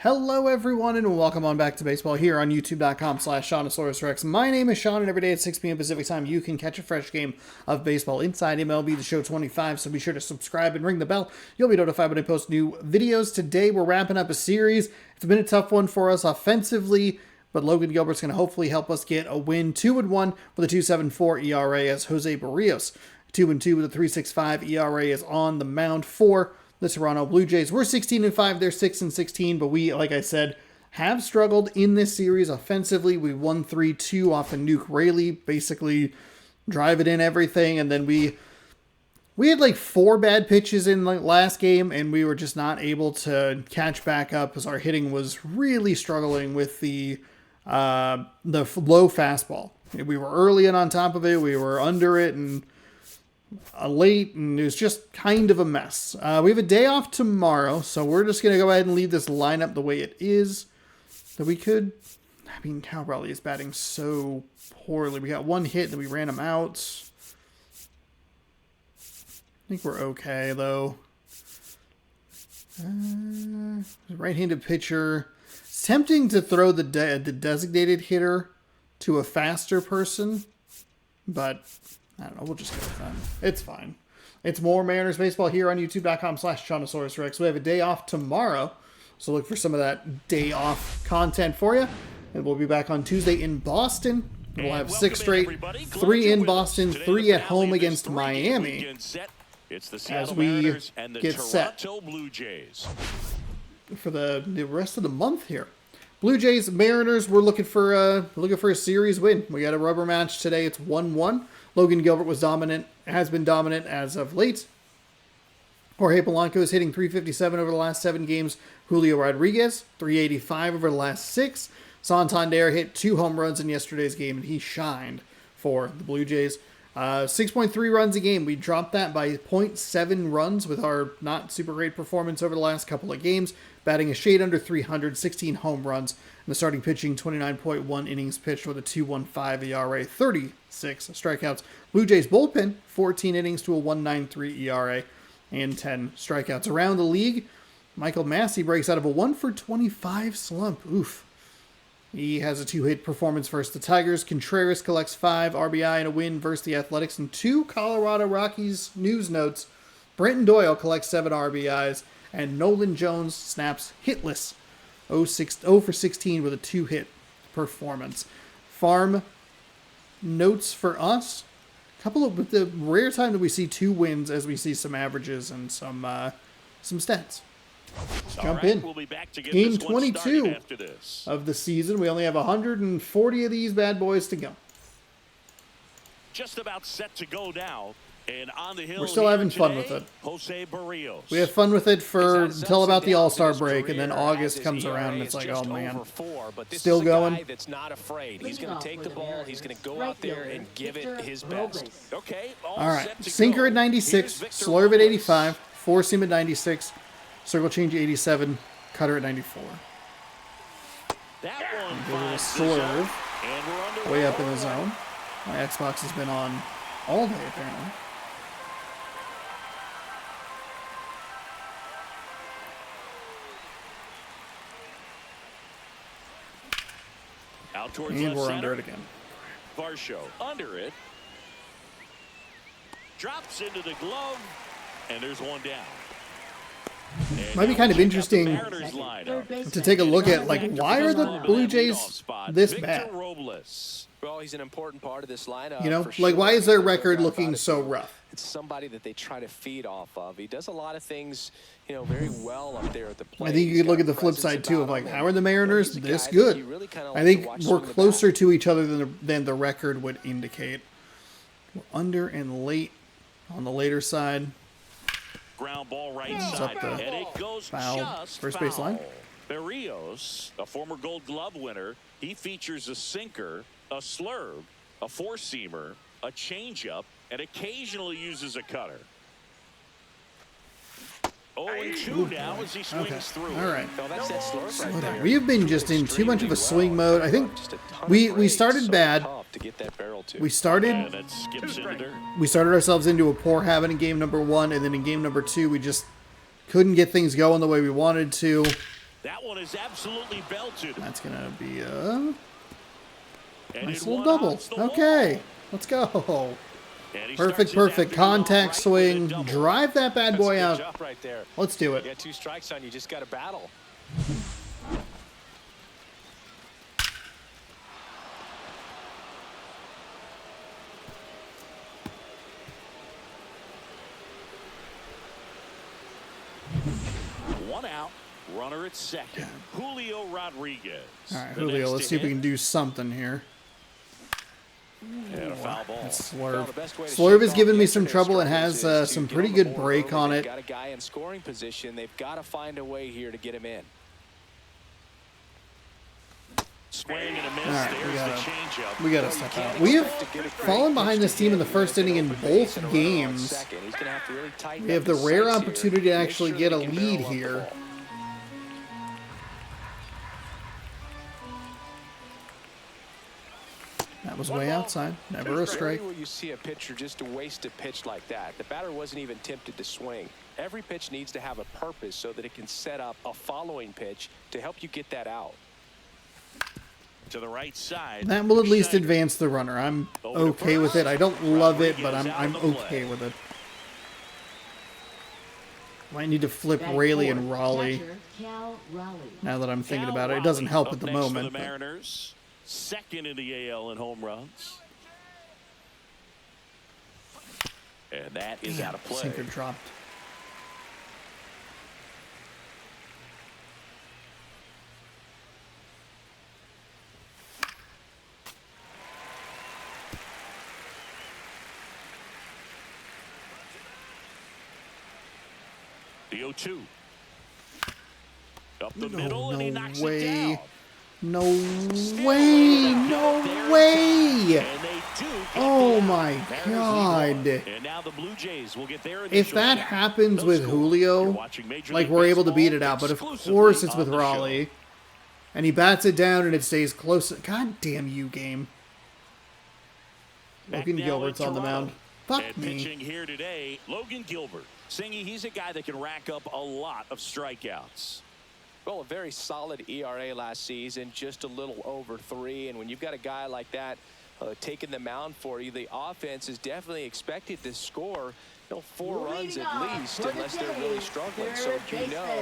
Hello everyone and welcome on back to baseball here on youtube.com/SeanOsaurusRex. My name is Sean and every day at 6 p.m. Pacific time you can catch a fresh game of baseball inside MLB The Show 25, so be sure to subscribe and ring the bell. You'll be notified when I post new videos. Today we're wrapping up a series. It's been a tough one for us offensively, but Logan Gilbert's going to hopefully help us get a win. 2-1 with a 2.74 ERA as Jose Barrios. 2-2 with a 3.65 ERA is on the mound for the Toronto Blue Jays. We're 16-5, they're 6-16, but we, like I said, have struggled in this series offensively. We won 3-2 off of Nuke Rayleigh, basically drive it in everything, and then we had like 4 bad pitches in the last game, and we were just not able to catch back up as our hitting was really struggling with the low fastball. We were early and on top of it, we were under it, and late, and it was just kind of a mess. We have a day off tomorrow, so we're just going to go ahead and leave this lineup the way it is. That we could, I mean, Cal Raleigh is batting so poorly. We got 1 hit, and we ran him out. I think we're okay, though. Right-handed pitcher. It's tempting to throw the designated hitter to a faster person, but I don't know, we'll just go with that. It's fine. It's more Mariners baseball here on youtube.com/SeanOsaurusRex. We have a day off tomorrow, so look for some of that day off content for you. And we'll be back on Tuesday in Boston. We'll have 6 straight, 3 in Boston, 3 at home against Miami as we get set for the rest of the month here. Blue Jays, Mariners, we're looking for a series win. We got a rubber match today. It's 1-1. Logan Gilbert was dominant, has been dominant as of late. Jorge Polanco is hitting .357 over the last 7 games. Julio Rodriguez, .385 over the last 6. Santander hit 2 home runs in yesterday's game, and he shined for the Blue Jays. 6.3 runs a game. We dropped that by 0.7 runs with our not super great performance over the last couple of games. Batting a shade under 300, 16 home runs. And the starting pitching, 29.1 innings pitched with a 2.15 ERA, 36 strikeouts. Blue Jays bullpen, 14 innings to a 1.93 ERA and 10 strikeouts. Around the league, Michael Massey breaks out of a 1-for-25 slump. Oof. He has a 2-hit performance versus the Tigers. Contreras collects 5 RBI in a win versus the Athletics. And 2 Colorado Rockies news notes. Brenton Doyle collects 7 RBIs. And Nolan Jones snaps hitless. 0 for 16 with a 2-hit performance. Farm notes for us. With the rare time that we see 2 wins as we see some averages and some stats. Jump in. We'll be back to get Game 22 of the season. We only have 140 of these bad boys to go. Just about set to go now. And on the hill, we're still having fun with it. Jose Barrios. We have fun with it until about the All-Star break, and then August comes around and it's like, oh man, still going. That's not afraid. He's going to take the ball. He's going to go out there and give it his best. Okay. All right. Sinker at 96, slurve at 85, four seam at 96, circle change 87, cutter at 94. That one a slurve way up in the zone. My Xbox has been on all day apparently. Out towards and left we're center. under it again. Varsho under it. Drops into the glove, and there's one down. And might be kind of interesting to take a look at, like, why are the Blue Jays this bad? Well, he's an important part of this lineup. You know, for like, sure. why is their record looking so rough? It's somebody that they try to feed off of. He does a lot of things, you know, very well up there at the plate. I think you could look at the flip side too of, like, how are the Mariners this good? I think we're closer to each other than the record would indicate. We're under and late on the later side. Ground ball right side, and it goes foul. just First foul. baseline. Barrios, a former Gold Glove winner, he features a sinker, a slurve, a 4-seamer, a changeup, and occasionally uses a cutter. 0-2 now as he swings through. All right. Oh, that's that slurve right there. We have been just in too much of a swing mode. I think we started bad. We started And it skips into dirt. we started ourselves into a poor habit in game number 1, and then in game number 2 we just couldn't get things going the way we wanted to. That one is absolutely belted. That's going to be a And nice it little one double. off the wall. Okay, let's go. And he Perfect, starts his perfect. afternoon off Contact right swing. with a double. Drive that bad That's a boy good out. job right there. Let's do You it. got 2 strikes on you, just got to battle. One out, runner at second. Julio Rodriguez. All right, The Julio, next let's to see if we hit. can do something here. And a foul ball. That's Well, Slurve. the best way to Slurve shake has off given me some yesterday's trouble and struggles has is to some get pretty on the good board break early. on They've it. got a guy in scoring position. They've got to find a way here to get him in. Swing and a miss. All right, There's the changeup. we gotta step out. We have fallen behind this team in the first inning in both games. He's gonna have to really tighten We have up the his rare sights here. opportunity to Make actually sure get they a can lead barrel up the here. ball. That was way outside. Never a strike. Rarely will you see a pitcher just waste a pitch like that. The batter wasn't even tempted to swing. Every pitch needs to have a purpose so that it can set up a following pitch to help you get that out. To the right side. That will at least Schneider. advance the runner. I'm okay with it. I don't love it, but I'm okay with it. Might need to flip Rayleigh and Raleigh. Now that I'm thinking about it, it doesn't help at the moment. The but- Mariners, second in the AL in home runs. And that is out of play. Sinker dropped. The 0-2. Up the No, middle, and he no knocks way. it down. No way! No way! And they do get Oh the out. my Mariners God. lead one. And now the Blue Jays will get their If initial that shot. happens No with score. You're Julio, watching Major like League we're able to beat Baseball it out, but of exclusively course it's with on the show. Raleigh. And he bats it down and it stays close. God damn you, game. Back Logan now Gilbert's in on the Toronto. mound. Fuck And me. pitching here today, Logan Gilbert. Singy, he's a guy that can rack up a lot of strikeouts. Well, a very solid ERA last season, just a little over 3. And when you've got a guy like that taking the mound for you, the offense is definitely expected to score 4 runs at least, unless they're really struggling. So you know,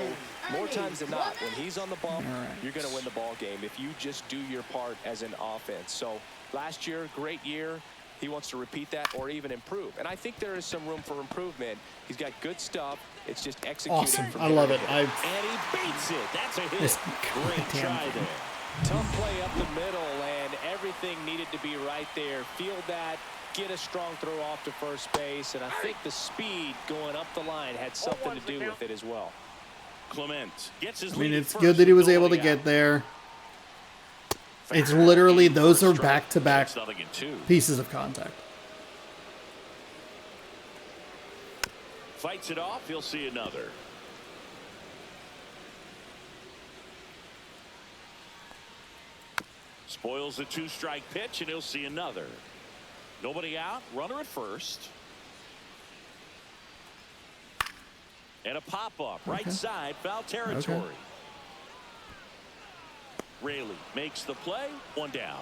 more times than not, when he's on the ball, you're going to win the ball game if you just do your part as an offense. So last year, great year. He wants to repeat that or even improve. And I think there is some room for improvement. He's got good stuff. It's just executing. Awesome. from I there love to it. there. And he beats it. That's a hit. This Great goddamn try thing. there. Tough play up the middle, and everything needed to be right there. Field that, get a strong throw off to first base, and I think the speed going up the line had something to do with it as well. Clement gets his I mean, lead it's first good that he was and able to going get out. there. It's literally, those are Strike. back-to-back It's nothing in 2. pieces of contact. Fights it off. He'll see another. Spoils the 2-strike pitch, and he'll see another. Nobody out. Runner at first. And a pop-up. Right side. Foul territory. Okay. Rayleigh makes the play. 1 down.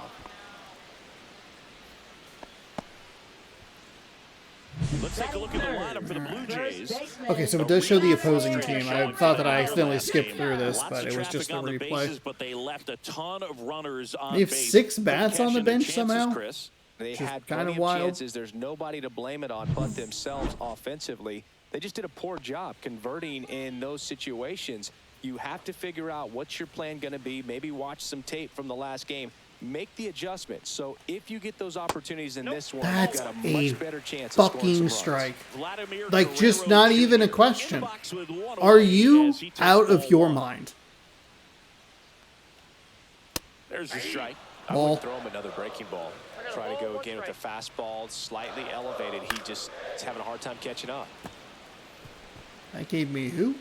Let's take a look at the lineup for the Blue Jays. Okay, so it does show the opposing team. I thought that I accidentally skipped through this, Lots but of it was just traffic a on the replay. bases, but they left a ton of runners on They have base. 6 bats on the Catching their bench chances, somehow? Chris. They Which is had kinda plenty of wild. chances. There's nobody to blame it on but themselves offensively. They just did a poor job converting in those situations. You have to figure out what's your plan going to be. Maybe watch some tape from the last game. Make the adjustment. So if you get those opportunities in this one, That's you've got a a much better chance of scoring some fucking runs. strike. Vladimir Like, just Guerrero not even a Jr. question. in the box with one Are away you as he takes out of ball your 1. mind? There's a strike. I Ball. would throw him another breaking ball. Try to go again with the fastball, slightly elevated. He just is having a hard time catching up. That gave me who?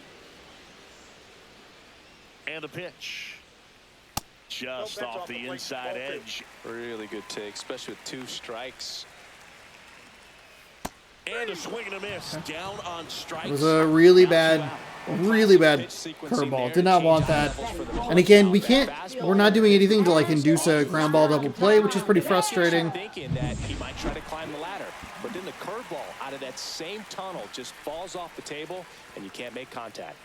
And the pitch. Just off the inside edge. Really good take, especially with 2 strikes. And a swing and a miss. Down on strikes. It was a really Now 2 bad out. Really bad curveball. Did not want that. And again, we're not doing anything to like induce a ground ball double play, which is pretty frustrating. Thinking that he might try to climb the ladder, but then the curveball out of that same tunnel just falls off the table, and you can't make contact.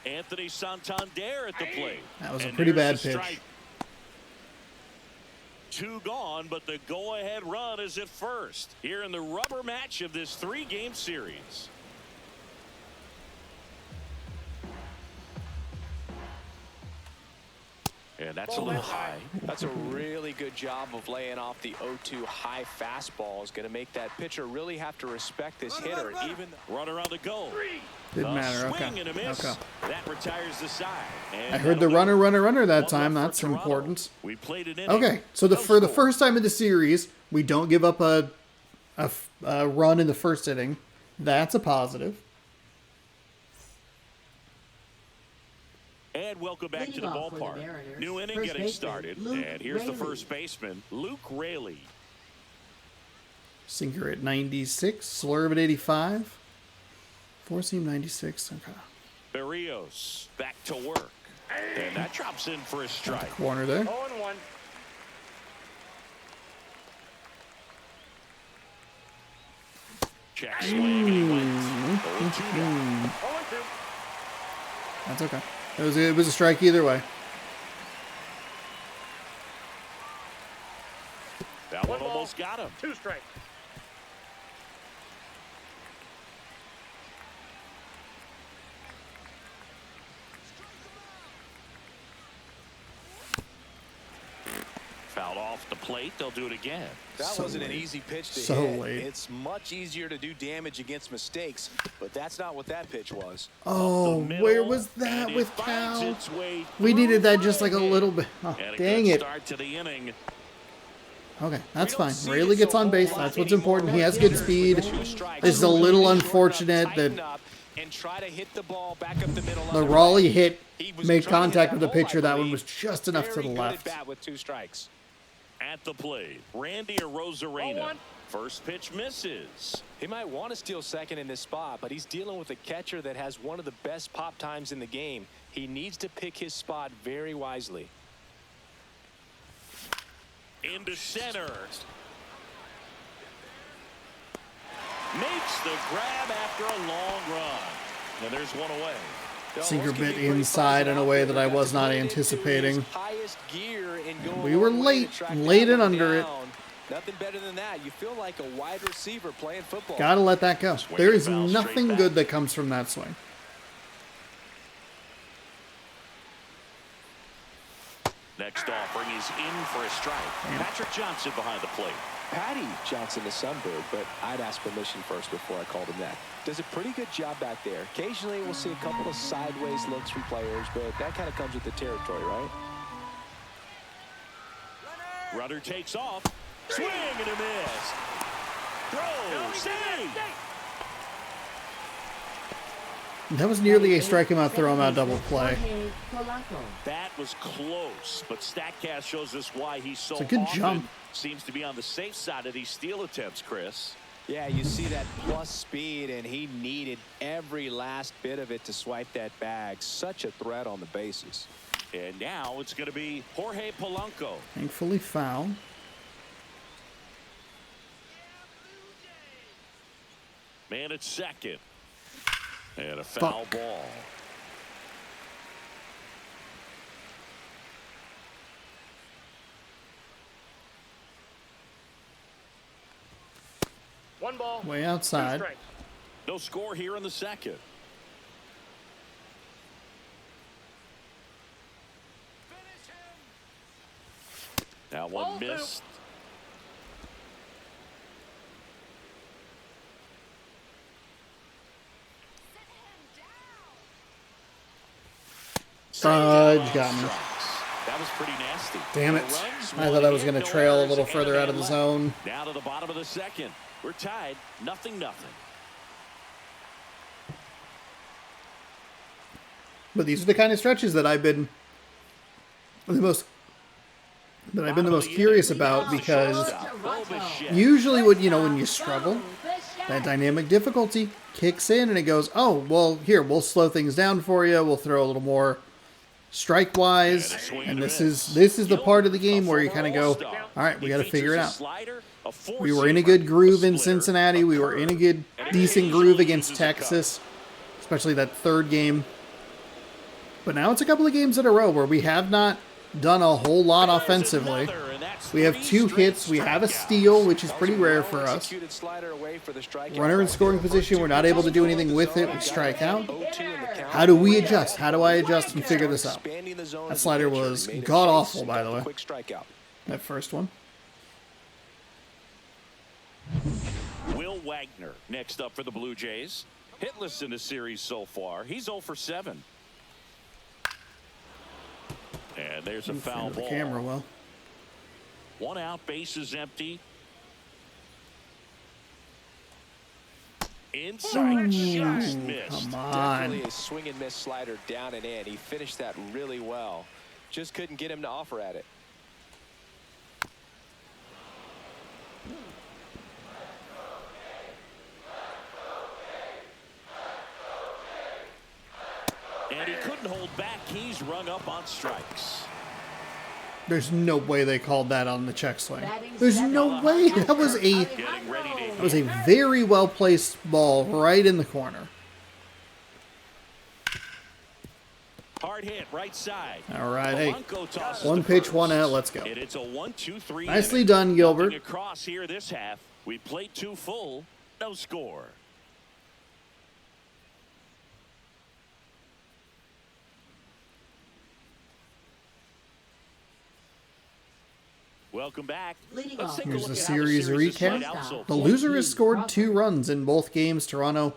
Anthony Santander at the plate. That was a pretty bad pitch. Two gone, but the go-ahead run is at first here in the rubber match of this 3-game series. And that's a little high. That's a really good job of laying off the 0-2 high fastball. Is going to make that pitcher really have to respect this hitter. Even runner on the go. Didn't matter. Okay. Okay. That retires the side. I heard the runner that time. That's important. We played it in. Okay, so for the first time in the series, we don't give up a run in the first inning. That's a positive. And welcome back to the ballpark. New inning getting started. And here's the first baseman, Luke Raley. Sinker at 96, slurve at 85. Four seam 96. Okay. Berrios back to work. And that drops in for a strike. Corner there. 0-1. Check swing. And he went 0-2 down. 0-2. That's okay. It was a strike either way. That one almost got him. 2 strikes. Fouled off the plate. They'll do it again. that wasn't an easy pitch to So hit. late. It's much easier to do damage against mistakes, but that's not what that pitch was. Oh, where was that with Cal? We needed that just like a little bit. Oh, dang it. Start to the inning. Okay, that's fine. Rayleigh gets on base. That's what's important. He has good speed. This is a little unfortunate that the Raleigh hit made contact with the pitcher. That one was just enough to the left. With 2 strikes. At the plate, Randy Arozarena. First pitch misses. He might want to steal second in this spot, but he's dealing with a catcher that has one of the best pop times in the game. He needs to pick his spot very wisely. Into center. Makes the grab after a long run. And there's one away. Sinker bit inside in a way that I was not anticipating. We were late and under it. Nothing better than that. You feel like a wide receiver playing football. Gotta let that go. There is nothing good that comes from that swing. Next offering is in for a strike. Patrick Johnson behind the plate. Patty Johnson is Sunbird, but I'd ask permission first before I called him that. Does a pretty good job back there. Occasionally we'll see a couple of sideways looks from players, but that kind of comes with the territory, right? Runner takes off. Swing and a miss. Throw. Save. That was nearly a strike him out, throw him out double play. That was close, but StatCast shows us why he's so It's a good often jump. seems to be on the safe side of these steal attempts, Chris. Yeah, you see that plus speed, and he needed every last bit of it to swipe that bag. Such a threat on the bases. And now it's going to be Jorge Polanco. Thankfully foul. Man at second. And a foul ball. One ball. Way 2 outside. strikes. No score here in the second. Now one missed. Fudge got me. That was pretty nasty. Damn it. I thought I was going to trail a little further out of the zone. Down to the bottom of the second. We're tied. 0-0. But these are the kind of stretches that I've been the most curious about, because usually when you struggle, that dynamic difficulty kicks in and it goes, oh, well, here, we'll slow things down for you. We'll throw a little more strike-wise. And this is the part of the game where you kind of go, all right, we got to figure it out. We were in a good groove in Cincinnati. We were in a good, decent groove against Texas, especially that third game. But now it's a couple of games in a row where we have not done a whole lot offensively. We have 2 hits. We have a steal, which is pretty rare for us. Runner in scoring position. We're not able to do anything with it. We strike out. How do we adjust? How do I adjust and figure this out? That slider was god-awful, by the way. That first one. Will Wagner next up for the Blue Jays. Hitless in the series so far. He's 0 for 7. And there's a foul ball. The camera well. 1 out, base is empty. Inside, just missed. Come on. Definitely a swing and miss slider down and in. He finished that really well. Just couldn't get him to offer at it. And he couldn't hold back. He's rung up on strikes. There's no way they called that on the check swing. There's no way. That was a very well placed ball right in the corner. Hard hit, right side. All right, hey, 1 pitch, 1 out. Let's go. It's a 1-2-3. Nicely done, Gilbert. Across here this half. We played 2 full. No score. Welcome back. Here's the series recap. The loser has scored 2 runs in both games. Toronto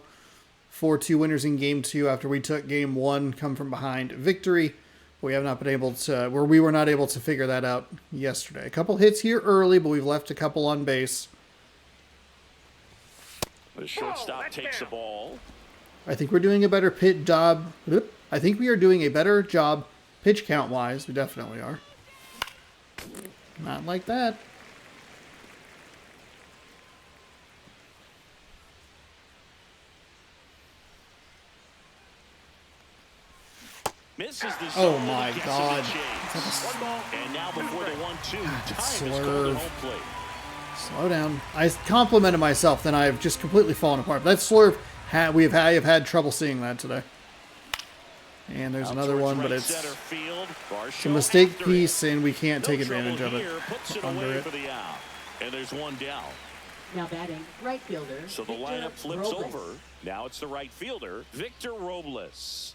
4-2 winners in Game 2 after we took Game 1, come from behind victory. We have not been able to, we were not able to figure that out yesterday. A couple hits here early, but we've left a couple on base. The shortstop takes the ball. I think we're doing a better pitch job. I think we are doing a better job pitch count wise. We definitely are. Not like that. Misses the oh my God. And now before the 1-2, Slurve. Slow down. I complimented myself, then I've just completely fallen apart. That slurve, I have had trouble seeing that today. And there's another one, but it's a mistake piece, and we can't take advantage of it. Under it. And there's 1 down. Now batting, right fielder. So the lineup flips over. Now it's the right fielder, Victor Robles.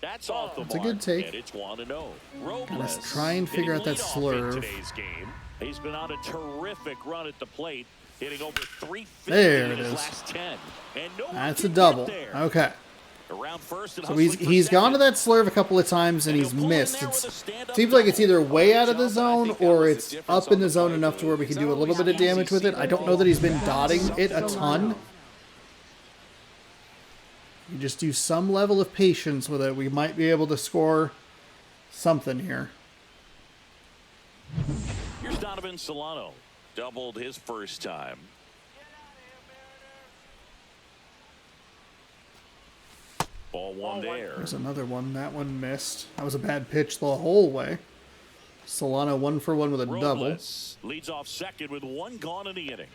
That's off the mark. It's a good take. And it's 1-0. Robles. Let's try and figure out that slurve. Today's game. He's been on a terrific run at the plate, hitting over 350 there in it his is. last 10. And no That's a double. Okay. Around first and So he's gone to that slurve a couple of times and he's missed. It seems like it's either way out of the zone or it's up in the zone enough to where we can do a little bit of damage with it. I don't know that he's been dotting it a ton. You just do some level of patience with it. We might be able to score something here. Here's Donovan Solano. Doubled his first time. Ball 1 there. There's another one. That one missed. That was a bad pitch the whole way. Solano 1 for 1 with a double. Leads off second with 1 gone in the inning.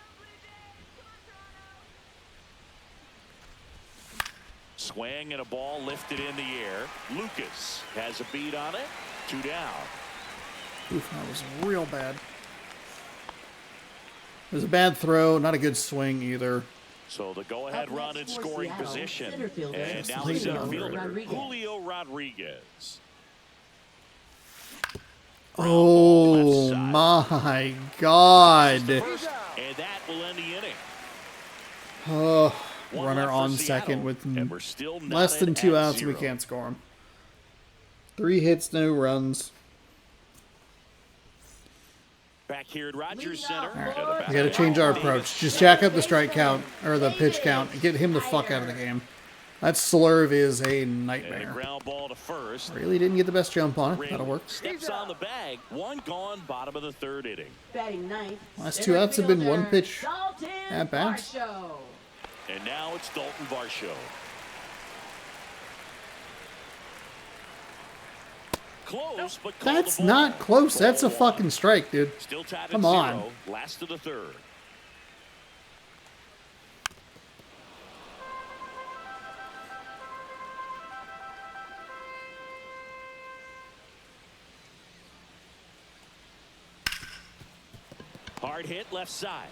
Swing and a ball lifted in the air. Lucas has a beat on it. 2 down. Oof, that was real bad. It was a bad throw, not a good swing either. So the go-ahead run in scoring position. And now the center fielder, Julio Rodriguez. Oh my God. And that will end the inning. Oh, runner on second with less than 2 outs and we can't score him. 3 hits, no runs. Back here at Rogers Center. Right. We got to change our approach. Just jack up the strike count or the pitch count and get him the fuck out of the game. That slurve is a And a nightmare. ground ball to first. Really didn't get the best jump on it. Ring That'll work. steps on the bag. One gone, bottom of the third inning. Batting ninth. Last center two outs have been fielder, one pitch Dalton at bat. Varsho. And now it's Dalton Varsho. Close, but called That's a ball. not close. That's a Ball fucking one. strike, dude. Still tied at Come 0. on. Last of the third. Hard hit left side.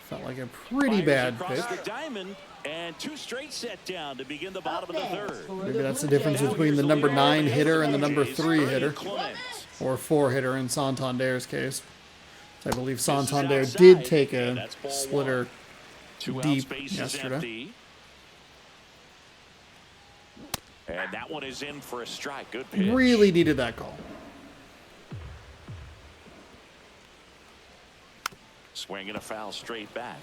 Felt like a pretty Fires bad across pitch. the diamond, and two straight set down to begin the bottom of the third. Maybe that's the difference between the number 9 hitter and the number 3 hitter. Or 4 hitter in Santander's case. I believe Santander did take a splitter deep yesterday. Empty. And that one is in for a strike. Good pitch. Really needed that call. Swing and a foul straight back.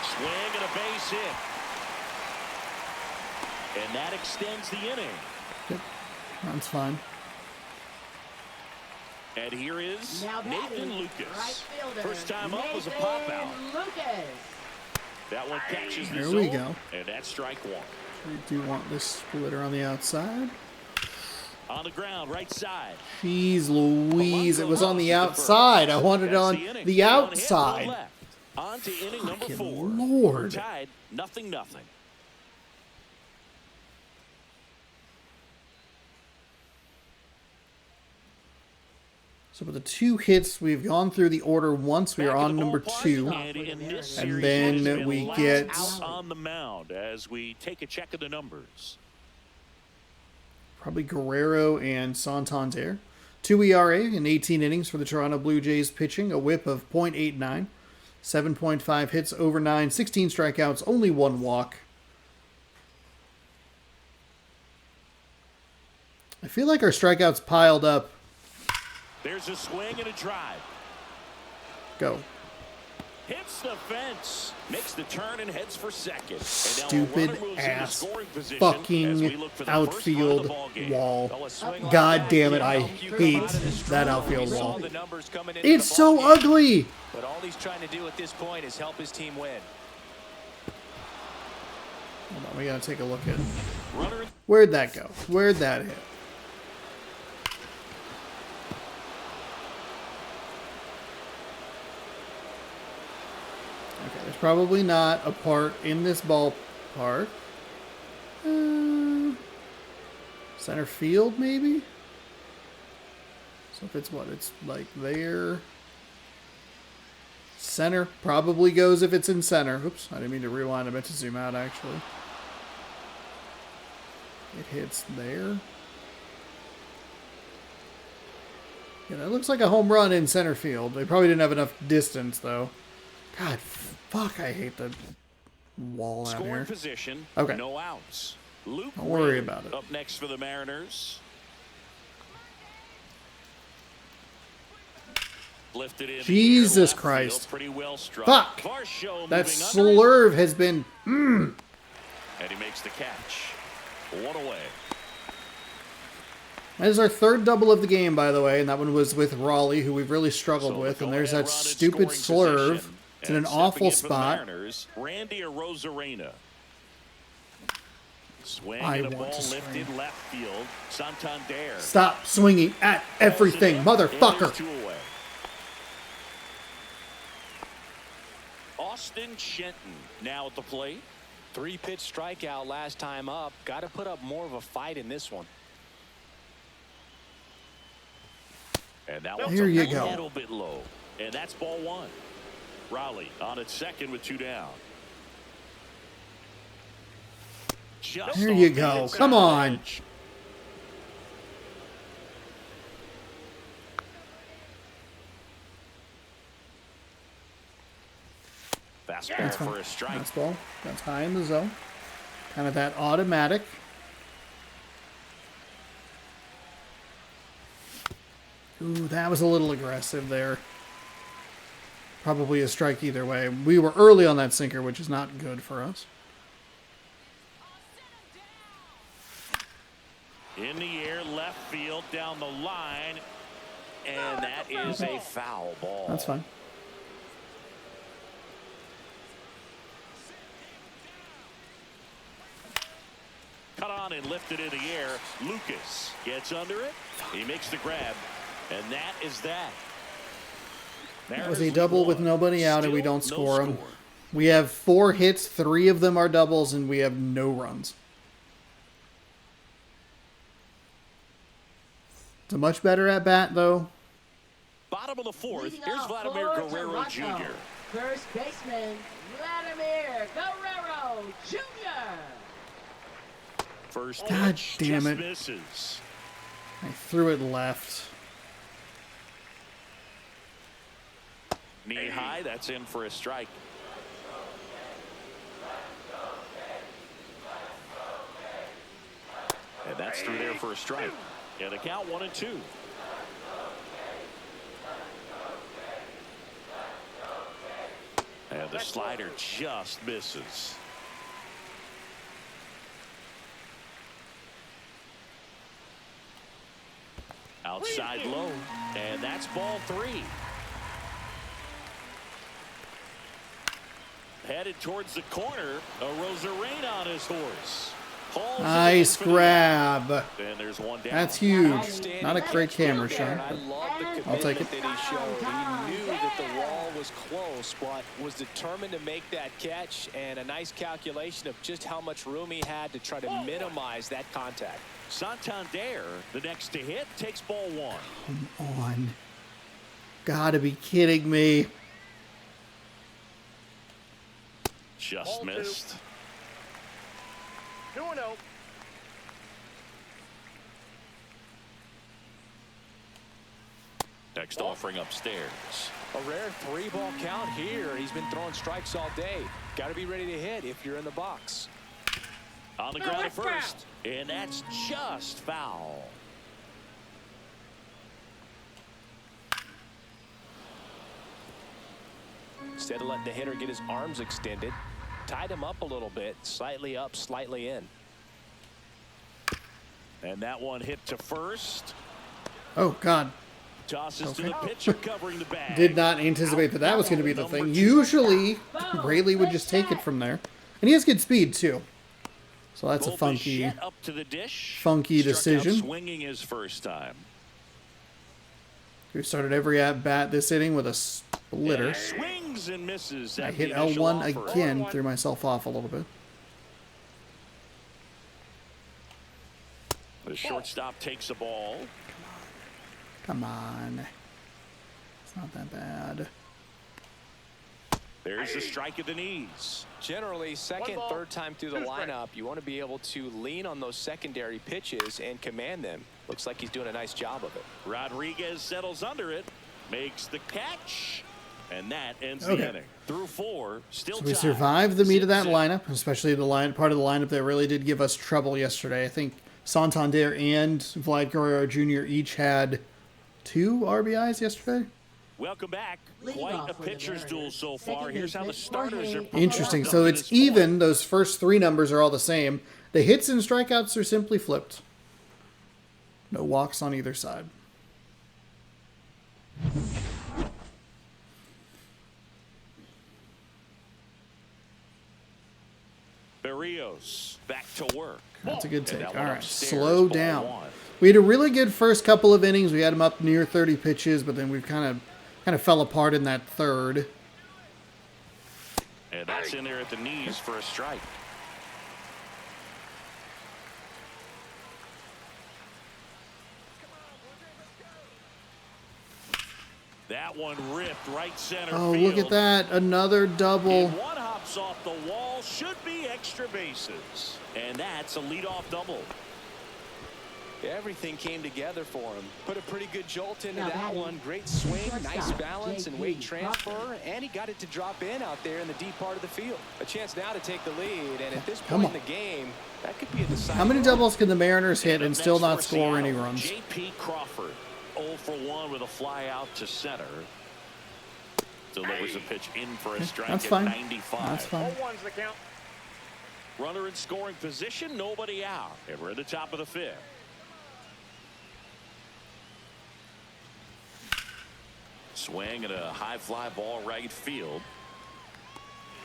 Swing and a base hit. And that extends the inning. Yep, that's fine. And here is Now batting, Nathan Lucas. right fielder, First time up was a pop out. Nathan Lucas. That one catches the There zone. we go. And that's strike one. We do want this splitter on the outside. On the ground, right side. Jeez Louise, it was on the outside. I wanted it That's on inning. the One hit, one outside. left. On to inning number Fucking 4. Lord. We're tied, 0-0. So with the 2 hits, we've gone through the order once. We are Back in on the number ballpark, 2. and in this And series, then it has been we last get- out on the mound as we take a check of the numbers. Probably Guerrero and Santander. 2 ERA in 18 innings for the Toronto Blue Jays pitching. A whip of .89. 7.5 hits over 9. 16 strikeouts. Only 1 walk. I feel like our strikeouts piled up. There's a swing and a drive. Go. Hits the fence, makes the turn and heads for second. And now a Stupid runner moves into ass scoring position as we fucking look for the outfield first run of the ballgame. wall. Well, a swing like God that damn it, can I help you hate come out of this that strong. outfield We saw wall. the numbers coming into It's the so ballgame, ugly. But all he's trying to do at this point is help his team win. Hold on, we gotta take a look at Runner where'd that go? Where'd that hit? Okay, there's probably not a part in this ballpark. Center field, maybe? So if it's what? It's like there. Center probably goes if it's in center. Oops, I didn't mean to rewind. I meant to zoom out, actually. It hits there. Yeah, that looks like a home run in center field. They probably didn't have enough distance, though. God, fuck, I hate the wall out scoring here. position. Okay. No outs. Luke Don't worry Ray about it. Up next for the Mariners. Lifted in Jesus the air, left Christ. field, pretty well struck. Fuck. Varsho That moving under it, slurve has been... and he makes the catch. One away. That is our third double of the game, by the way, and that one was with Raleigh, who we've really struggled So with. the And there's go-ahead that run in stupid scoring slurve. position. It's in And an stepping awful in for the spot. Mariners, Randy Arozarena. Swing I and a want ball to swing. lifted left field. Santander. Stop swinging at everything, motherfucker. Two away. Austin Shenton now at the plate. 3-pitch strikeout last time up. Got to put up more of a fight in this one. And that one's Here a you go. little bit low. And that's ball 1. Raleigh on its second with 2 down. Just There off you the go. inside Come on. edge. Fastball That's for fine. a strike. Fastball. That's high in the zone. Kind of that automatic. Ooh, that was a little aggressive there. Probably a strike either way. We were early on that sinker, which is not good for us. In the air, left field, down the line. And that is a foul ball. That's fine. Cut on and lifted in the air. Lucas gets under it. He makes the grab. And that is that. That was a double with nobody out, and we don't score them. We have 4 hits, 3 of them are doubles, and we have no runs. It's a much better at bat, though. Bottom of the 4th. Leading Here's off Vladimir for Guerrero Toronto, Jr. First baseman, Vladimir Guerrero Jr. First God pitch damn just it. misses. I threw it left. Knee high, that's in for a strike. And that's through there for a strike. And the count 1-2. And the slider just misses. Outside low, and that's ball 3. Headed towards the corner. A Rosarena on his horse. Hauls it Nice in for the grab. out. And there's one down. That's huge. Outstanding Not a great camera there, shot. and I love the I'll take commitment it. that he showed. He knew that the wall was close, but was determined to make that catch, and a nice calculation of just how much room he had to try to minimize that contact. Santander, the next to hit, takes ball 1. Come on. Gotta be kidding me. Just missed. 2-0. Next offering upstairs. A rare 3-ball count here. He's been throwing strikes all day. Got to be ready to hit if you're in the box. On the ground at first. And that's just foul. Instead of letting the hitter get his arms extended, tied him up a little bit, slightly up, slightly in. And that one hit to first. Oh, God. Tosses to Okay. the pitcher covering the bag. Did not anticipate that that was going to be the thing. Usually, Rayleigh would just take it from there. And he has good speed, too. So that's a Bo funky... Bichette up to the dish. funky Struck out decision. swinging his first time. We started every at-bat this inning with a splitter. Swings and misses. I at hit the initial L1 offer. again, threw myself off a little bit. The shortstop takes the ball. Come on. It's not that bad. There's the strike at the knees. Generally, second, 1 ball, third time through the 2 strikes. lineup, you want to be able to lean on those secondary pitches and command them. Looks like he's doing a nice job of it. Rodriguez settles under it, makes the catch, and that ends Okay. the inning. Through 4, still So we tied. survived the meat of that 6-6. lineup, especially the part of the lineup that really did give us trouble yesterday. I think Santander and Vlad Guerrero Jr. each had 2 RBIs yesterday. Welcome back. Leading Quite off a for the pitcher's Mariners, duel so far. second Here's how the baseman, starters are Jorge Interesting. performing So up to it's this point. even. Those first 3 numbers are all the same. The hits and strikeouts are simply flipped. No walks on either side. Berrios back to work. That's a good And take. that All one right, upstairs, slow ball down. 1. We had a really good first couple of innings. We had him up near 30 pitches, but then we kind of fell apart in that third. And that's in there at the knees for a strike. That one ripped right center Oh, field. look at that. Another double. And one hops off the wall. Should be extra bases. And that's a leadoff double. Everything came together for him. Put a pretty good jolt into Now that batting, one. Great swing, nice shortstop, balance and JP weight transfer, Crawford. and he got it to drop in out there in the deep part of the field. A chance now to take the lead, and at this Come point in on. the game, that could be a deciding How many run. doubles can the Mariners hit and still not For score any Seattle, runs? J.P. Crawford, 0 for 1 with a fly out to center. Delivers a pitch in for a strike That's at fine. 95. That's fine. Runner in scoring position, nobody out. And we're at the top of the 5th. Swing and a high fly ball right field.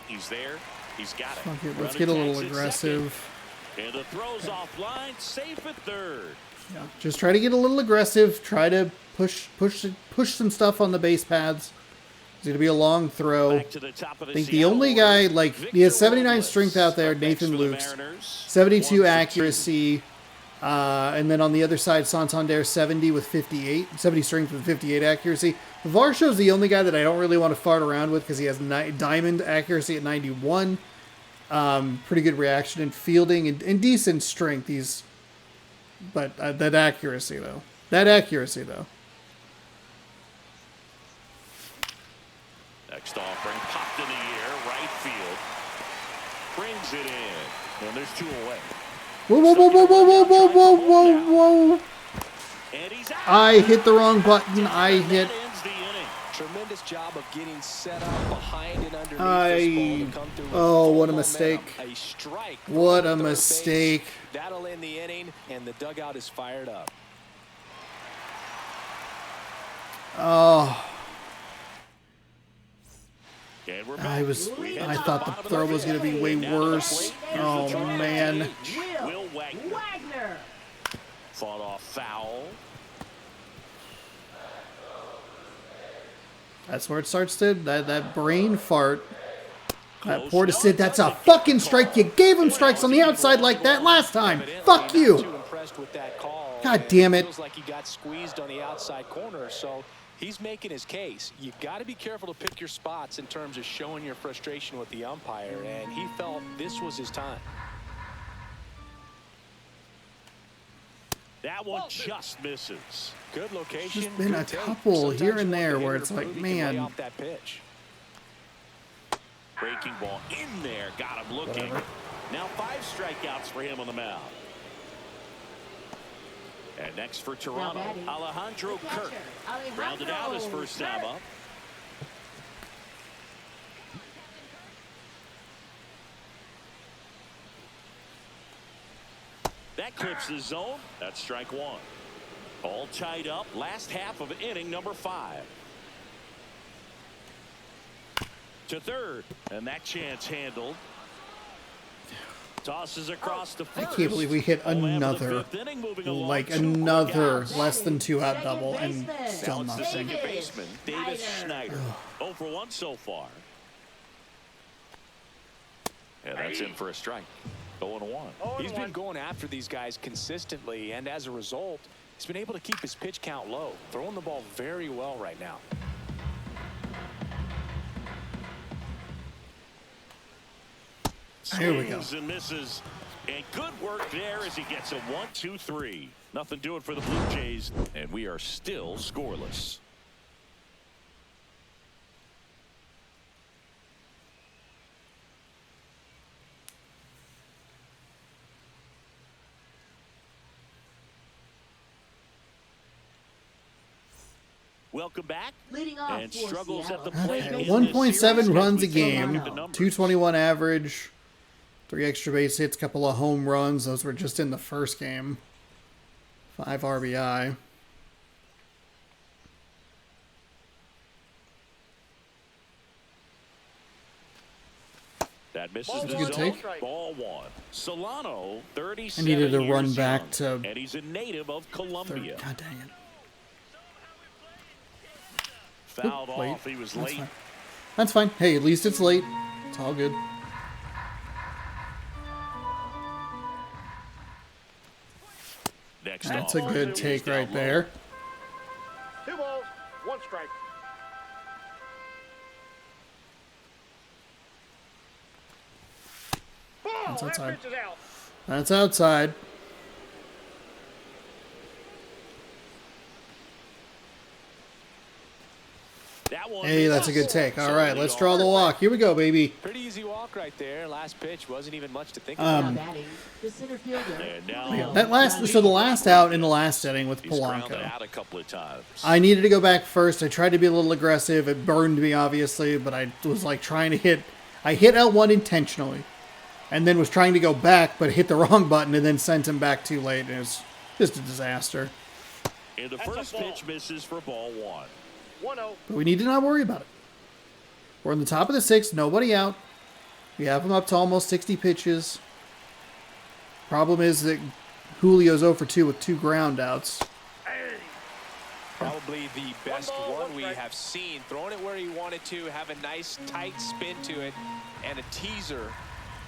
He's there. He's got it. Okay, let's Runner get a tags little at aggressive. second, and the throw's offline, safe at third. Yeah, just try to get a little aggressive. Try to push some stuff on the base paths. It's going to be a long throw. Back to the top of I the think the Seattle only order, guy, like, he has Victor 79 Robles strength out there, up next Nathan for the Lukes. Mariners. 72 1 for 2. accuracy. And then on the other side, Santander 70 with 58. 70 strength with 58 accuracy. Varsho's the only guy that I don't really want to fart around with because he has diamond accuracy at 91. Pretty good reaction and fielding and decent strength. But that accuracy, though. Next offering popped in the air, right field. Brings it in. And there's 2 away. Whoa, whoa, whoa, whoa, whoa, whoa, whoa, whoa, whoa, whoa. And he's out. I hit the wrong button. I hit. That ends the inning. Tremendous job of getting set up behind and underneath this I- ball to come through with oh, full what a momentum. mistake. A strike. What from a third base. mistake. That'll end the inning, and the dugout is fired up. Oh, And we're back. I thought the throw was going to be way worse. Oh, man. Will Wagner. Wagner. Fought off foul. That's where it starts to, that brain fart. That Close. Portishead, that's a fucking strike. You gave him strikes on the outside like that last time. Evidently Fuck not you. too impressed with that call, God and damn it. Feels like he got squeezed on the outside corner, so he's making his case. You got to be careful to pick your spots in terms of showing your frustration with the umpire, and he felt this was his time. That one just misses. Good location. There's been good a take. couple Sometimes here you and want there the where hitter it's to like, prove he can lay man. off that pitch. Breaking ball in there. Got him looking. Whatever. Now 5 strikeouts for him on the mound. And next for Toronto, Now batting, Alejandro the catcher, Kirk. Alejandro Rounded out his first time Kirk. up. That clips the zone. That's strike 1. All tied up. Last half of inning number 5. To third. And that chance handled. Tosses across the I first. can't believe we hit Home after the another, 5th inning, moving along, like 2 quick another outs. less than 2 out Second double and baseman. still Now it's the nothing. second baseman, Davis Schneider. Schneider. 0 for 1 so far. And that's in for a strike. 0-1. He's been going after these guys consistently, and as a result, he's been able to keep his pitch count low, throwing the ball very well right now. Here we go. Swings and misses. And good work there as he gets a 1-2-3. Nothing doing for the Blue Jays, and we are still scoreless. Welcome back. Leading off And for struggles at the Seattle. plate. Okay, in 1.7 this series. runs a We take game, look at the numbers. 221 average, 3 extra base hits, couple of home runs. Those were just in the first game. 5 RBI. That misses That's the a good zone. take. Ball 1. Solano, 37 I needed to run years back young, to and he's a native of Colombia. God dang it. Fouled Oop, late. off. He was That's late. fine. That's fine. Hey, at least it's late. It's all good. Next That's off, a good he's take down right low. there. 2 balls, 1 strike. Ball, That's that outside. pitch is out. That's outside. That one Hey, that's a good take. All right, let's draw the walk. Here we go, baby. Pretty easy walk right there. Last pitch wasn't even much to think Now about. batting, the center fielder. And now So the last out in the last inning with he's grounded Polanco. out a couple of times. I needed to go back first. I tried to be a little aggressive. It burned me, obviously, but I was like trying to hit. I hit L1 intentionally, and then was trying to go back, but hit the wrong button, and then sent him back too late. And it was just a disaster. And the first pitch misses for ball 1. 1-0. But we need to not worry about it. We're in the top of the 6th, nobody out. We have him up to almost 60 pitches. Problem is that Julio's 0 for 2 with 2 ground outs. Probably the best One ball, one one we strike. have seen. Throwing it where he wanted to, have a nice tight spin to it, and a teaser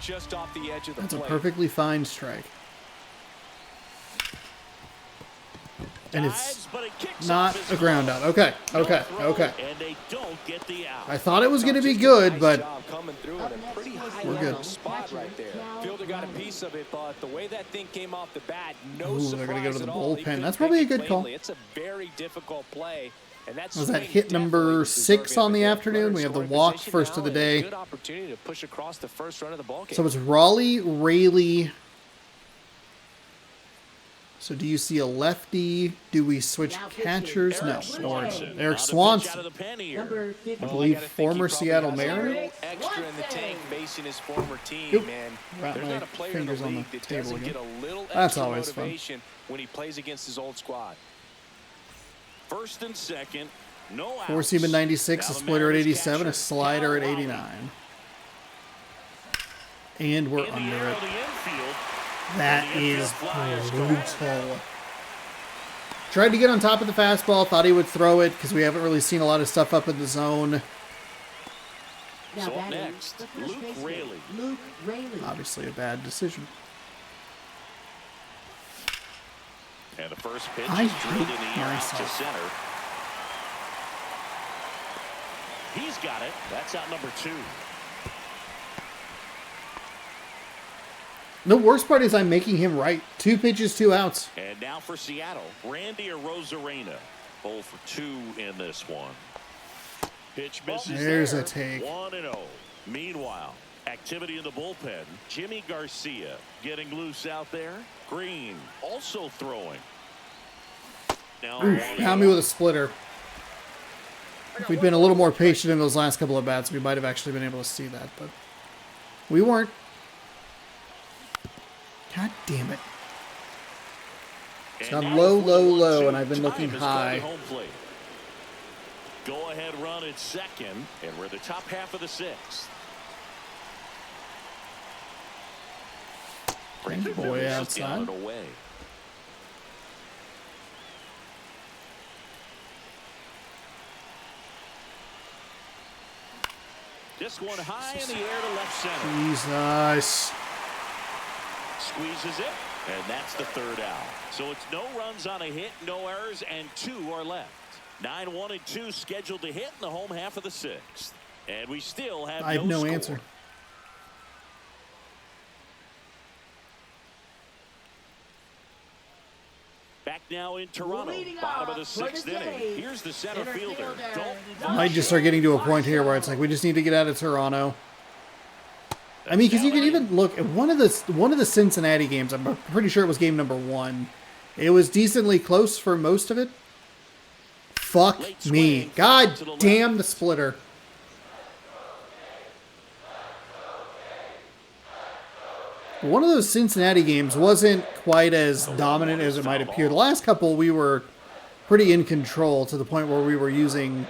just off the edge of the That's a plate. perfectly fine strike. And it's Dives, but it kicks not off a his ground glove. out. Okay, No okay, throw, okay. And they don't get the out. I thought it was going to be Just a good, nice but job coming through in Up a next pretty was high We're level good. spot right there. Catcher, Fielder got a Cal piece of it, but the way that thing came off the bat, no Ooh, surprise they're gonna go to the at all. He bullpen. couldn't That's pick probably a it good call. cleanly. It's a very difficult play. And that Was that swing hit number definitely was 6 deserving on the of a hit. afternoon? Runner We have the scoring walk position first now of the and a day. Good opportunity to push across the first run of the ball game. So it's Raleigh, Rayleigh. So do you see a lefty? Do we switch Now pitching, catchers? No. Eric Or Swanson. Eric On the pitch Swanson. out of the pen here. Number 50. I believe gotta think former he probably Seattle has a Mariner. little extra in the tank facing his former team, Oop. and Wrap there's my not a player in the fingers on the league that table doesn't again. get a little That's extra always fun. motivation when he plays against his old squad. First and second. No outs. Four seam at 96, a Now the splitter at Mariners 87, a capture slider at Cal Raleigh. 89. And we're In the under air it. of the infield. That And the is infield fly is brutal. Tried to get on top of the fastball, thought he would throw it because we haven't really seen a lot of stuff up in the zone. Now So up batting, next, the first Luke baseman, Raley. Luke Raley. Obviously a bad decision. And the first pitch I is drilled in the hate air out to myself. center. He's got it. That's out number 2. The worst part is I'm making him right. 2 pitches, 2 outs. And now for Seattle, Randy Arozarena. 0 for 2 in this one. Pitch misses There's there. a take. 1-0. Meanwhile, activity in the bullpen. Jimmy Garcia getting loose out there. Green also throwing. Now Got me with a splitter. If we'd been a little more patient in those last couple of bats, we might have actually been able to see that, but we weren't. God damn it. It's And gone now low, for the low, 1-2. low, and I've been Time looking is called high. at home plate. Go ahead run at second, and we're in the top half of the 6th. Brandon Boy Phillips is outside. down and away. This one high in the air to left center. Jesus. Squeezes it, and that's the 3rd out. So it's no runs on a hit, no errors, and 2 are left. 9-1 and 2 scheduled to hit in the home half of the 6th. And we still have I have no score. answer. Back now in Toronto, Leading bottom of the off for 6th the inning. day, Here's the center fielder. Might just start getting to a point here where it's like we just need to get out of Toronto. I mean, because you can even look at one of the Cincinnati games. I'm pretty sure it was game number 1. It was decently close for most of it. Fuck Late me. swing, God to the left. damn the splitter. One of those Cincinnati games wasn't quite as dominant as it might appear. The last couple we were pretty in control to the point where we were using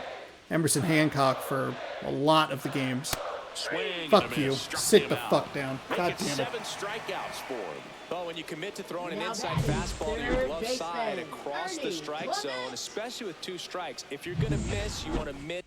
Emerson Hancock for a lot of the games. Swing Fuck and a you. miss. Struck Sit him the out. fuck down. Make God it damn it. 7 strikeouts for him. Well, when you commit to throwing an Now inside batting, fastball to your third glove side baseman, across the Ernie strike Clemens. zone, especially with 2 strikes, if you're going to miss, you want to miss.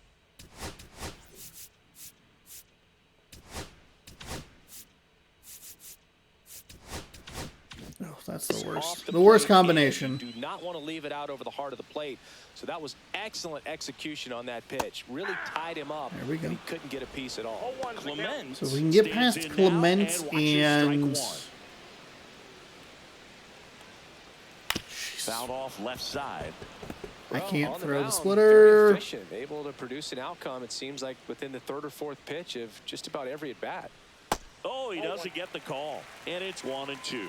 Oh, that's the off worst. the The worst plate, and combination. you do not want to leave it out over the heart of the plate. So that was excellent execution on that pitch. Really tied him up. There we go. And he couldn't get a piece at all. 0-1 is the count. Clements. So we can get stands past in now Clements watches and... strike 1. Fouled off left side. I Well, can't on throw the mound, splitter. Very efficient, able to produce an outcome, it seems like, within the third or fourth pitch of just about every at-bat. Oh, he doesn't get the call. And it's 1-2.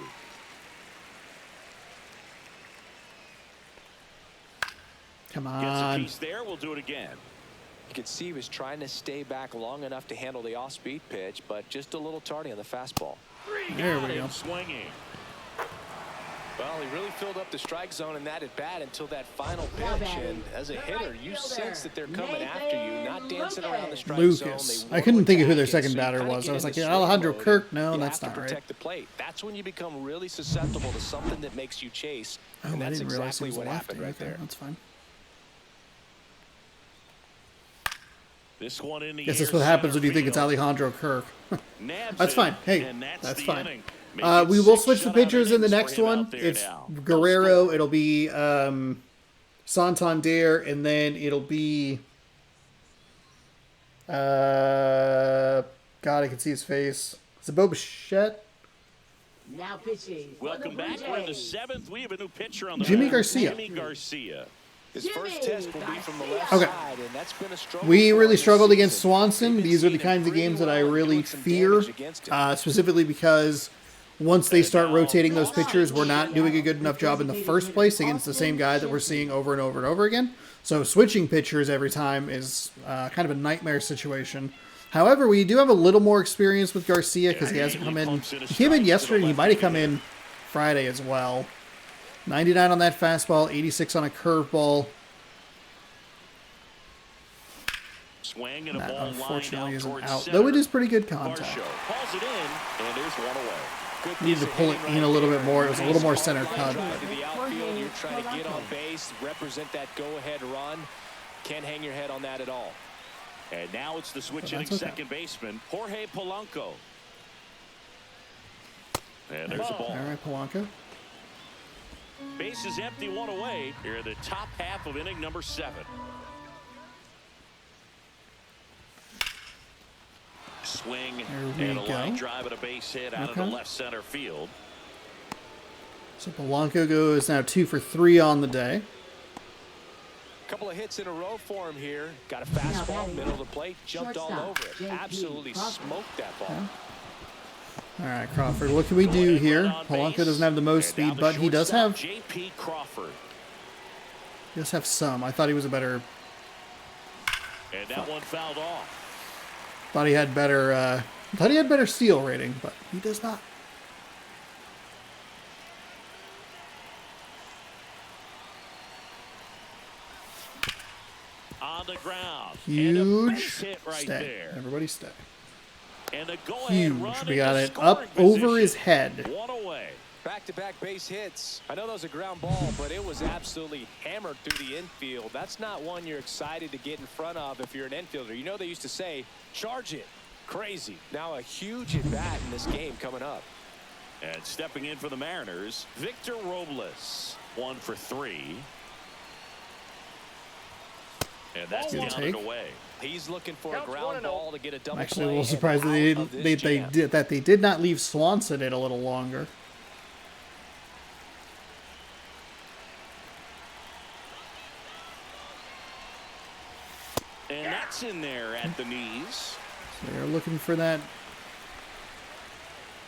Come Gets a on. piece there. We'll do it again. You could see he was trying to stay back long enough to handle the off-speed pitch, but just a little tardy on the fastball. There we Got go. him swinging. Well, he really filled up the strike zone in that at-bat until that final Now pitch. batting, And as a the hitter, right you fielder, sense that they're coming Nathan after you, not dancing around the strike Lucas. zone. I couldn't think of who their second batter was. I was like, yeah, Alejandro Kirk. No, that's not right. Protect the plate. That's when you become really susceptible to something that makes you chase. Oh, And I that's didn't realize he exactly was what a happened lefty. right Okay, there. that's fine. This one in the Guess air, that's what happens when you think it's center field. Alejandro Kirk. Nabs That's it, fine. Hey, and that's the fine. inning. Make it We will 6 switch the shutout pitchers in the innings for next him one. out there It's now. Guerrero. It'll be Santander, and then it'll be God, I can see his face. Is it Bo Bichette? Now pitching. for Welcome the back. Blue We're in the Jays. 7th. We have a new pitcher on the Jimmy mound. Garcia. Jimmy Garcia. His first Jimmy test will be from the left Okay. side, and that's been a struggle We for him really this struggled season. against Swanson. They've been These are the seeing him kinds of pretty games that I well and really doing some fear, damage against him. specifically because once they start rotating those pitchers, we're not doing a good enough job in the first place against the same guy that we're seeing over and over and over again. So switching pitchers every time is kind of a nightmare situation. However, we do have a little more experience with Garcia because he hasn't come in. He came in yesterday, and he might have come in Friday as well. 99 on that fastball, 86 on a curveball. Swing and a That ball lined unfortunately out isn't towards out, center. though it is pretty good contact. Varsho calls it in, and there's one away. Good Needed to piece of pull it hitting in a right little there. bit more. It was a little more center Base cut. drive to the outfield. You're trying to get on base, represent that go-ahead run. Can't hang your head on that at all. And now it's the switch Well, hitting that's okay. second baseman, Jorge Polanco. And there's a ball. All right, Polanco. Base is empty, one away. Here in the top half of inning number 7. Swing There we and a line go. drive and a base hit out Okay. into left center field. So Polanco goes now 2 for 3 on the day. Couple of hits in a row for him here. Got a fastball, batting. middle of the plate, jumped all Shortstop, over it. J.P. Absolutely Crawford. smoked that ball. All right, Crawford. What can we do here? Run on Polanco base. doesn't have the most And now speed, the but he does shortstop, have J.P. Crawford. some. I thought he was a better. And that one fouled off. Thought he had better. Thought he had better steal rating, but he does not. On the ground. And a Huge. base hit right Stay. there. Everybody stay. And the go-ahead Huge. run We into got it scoring up over position. his head. One away. Back-to-back base hits. I know that was a ground ball, but it was absolutely hammered through the infield. That's not one you're excited to get in front of if you're an infielder. You know they used to say, charge it. Crazy. Now a huge at-bat in this game coming up. And stepping in for the Mariners, Victor Robles. 1 for 3. And that's Good down take. and away. He's looking for a Counts ground 1-0. ball to get a double I'm actually a play little surprised that and they out of didn't. this They jam. did that. They did not leave Swanson in a little longer. And that's in there at the knees. So they're looking for that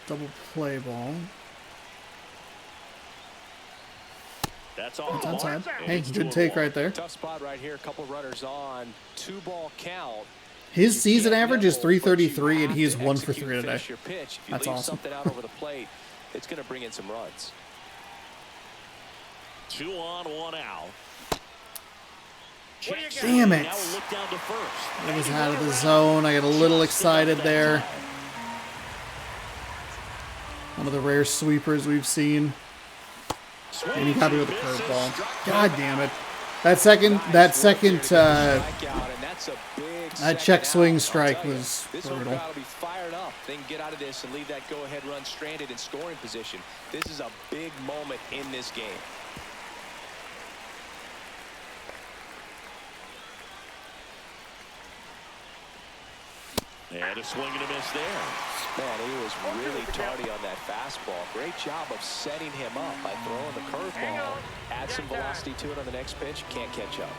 double play ball. That's all. It's outside. And Hey, it's good 2-1. take right there. Tough spot right here. A couple runners on. 2-ball count. His You season can't average is nibble, but you 333, and have he is to 1 for execute 3 and today. finish your pitch. If you That's leave awesome. something out over the plate, it's going to bring in some runs. 2 on, 1 out. What do you got? Damn it. Now we'll look down to first. I was out of the zone. I got a little excited there. One of the rare sweepers we've seen. And he got me with a curveball. God damn it. That second Strikeout, and that's a big that check second swing out, I'll strike tell you. was This brutal. one crowd will be fired up. They can get out of this and leave that go-ahead run stranded in scoring position. This is a big moment in this game. And a swing and a miss there. Man, he was really tardy on that fastball. Great job of setting him up by throwing the curveball. Adds some velocity to it on the next pitch. Can't catch up.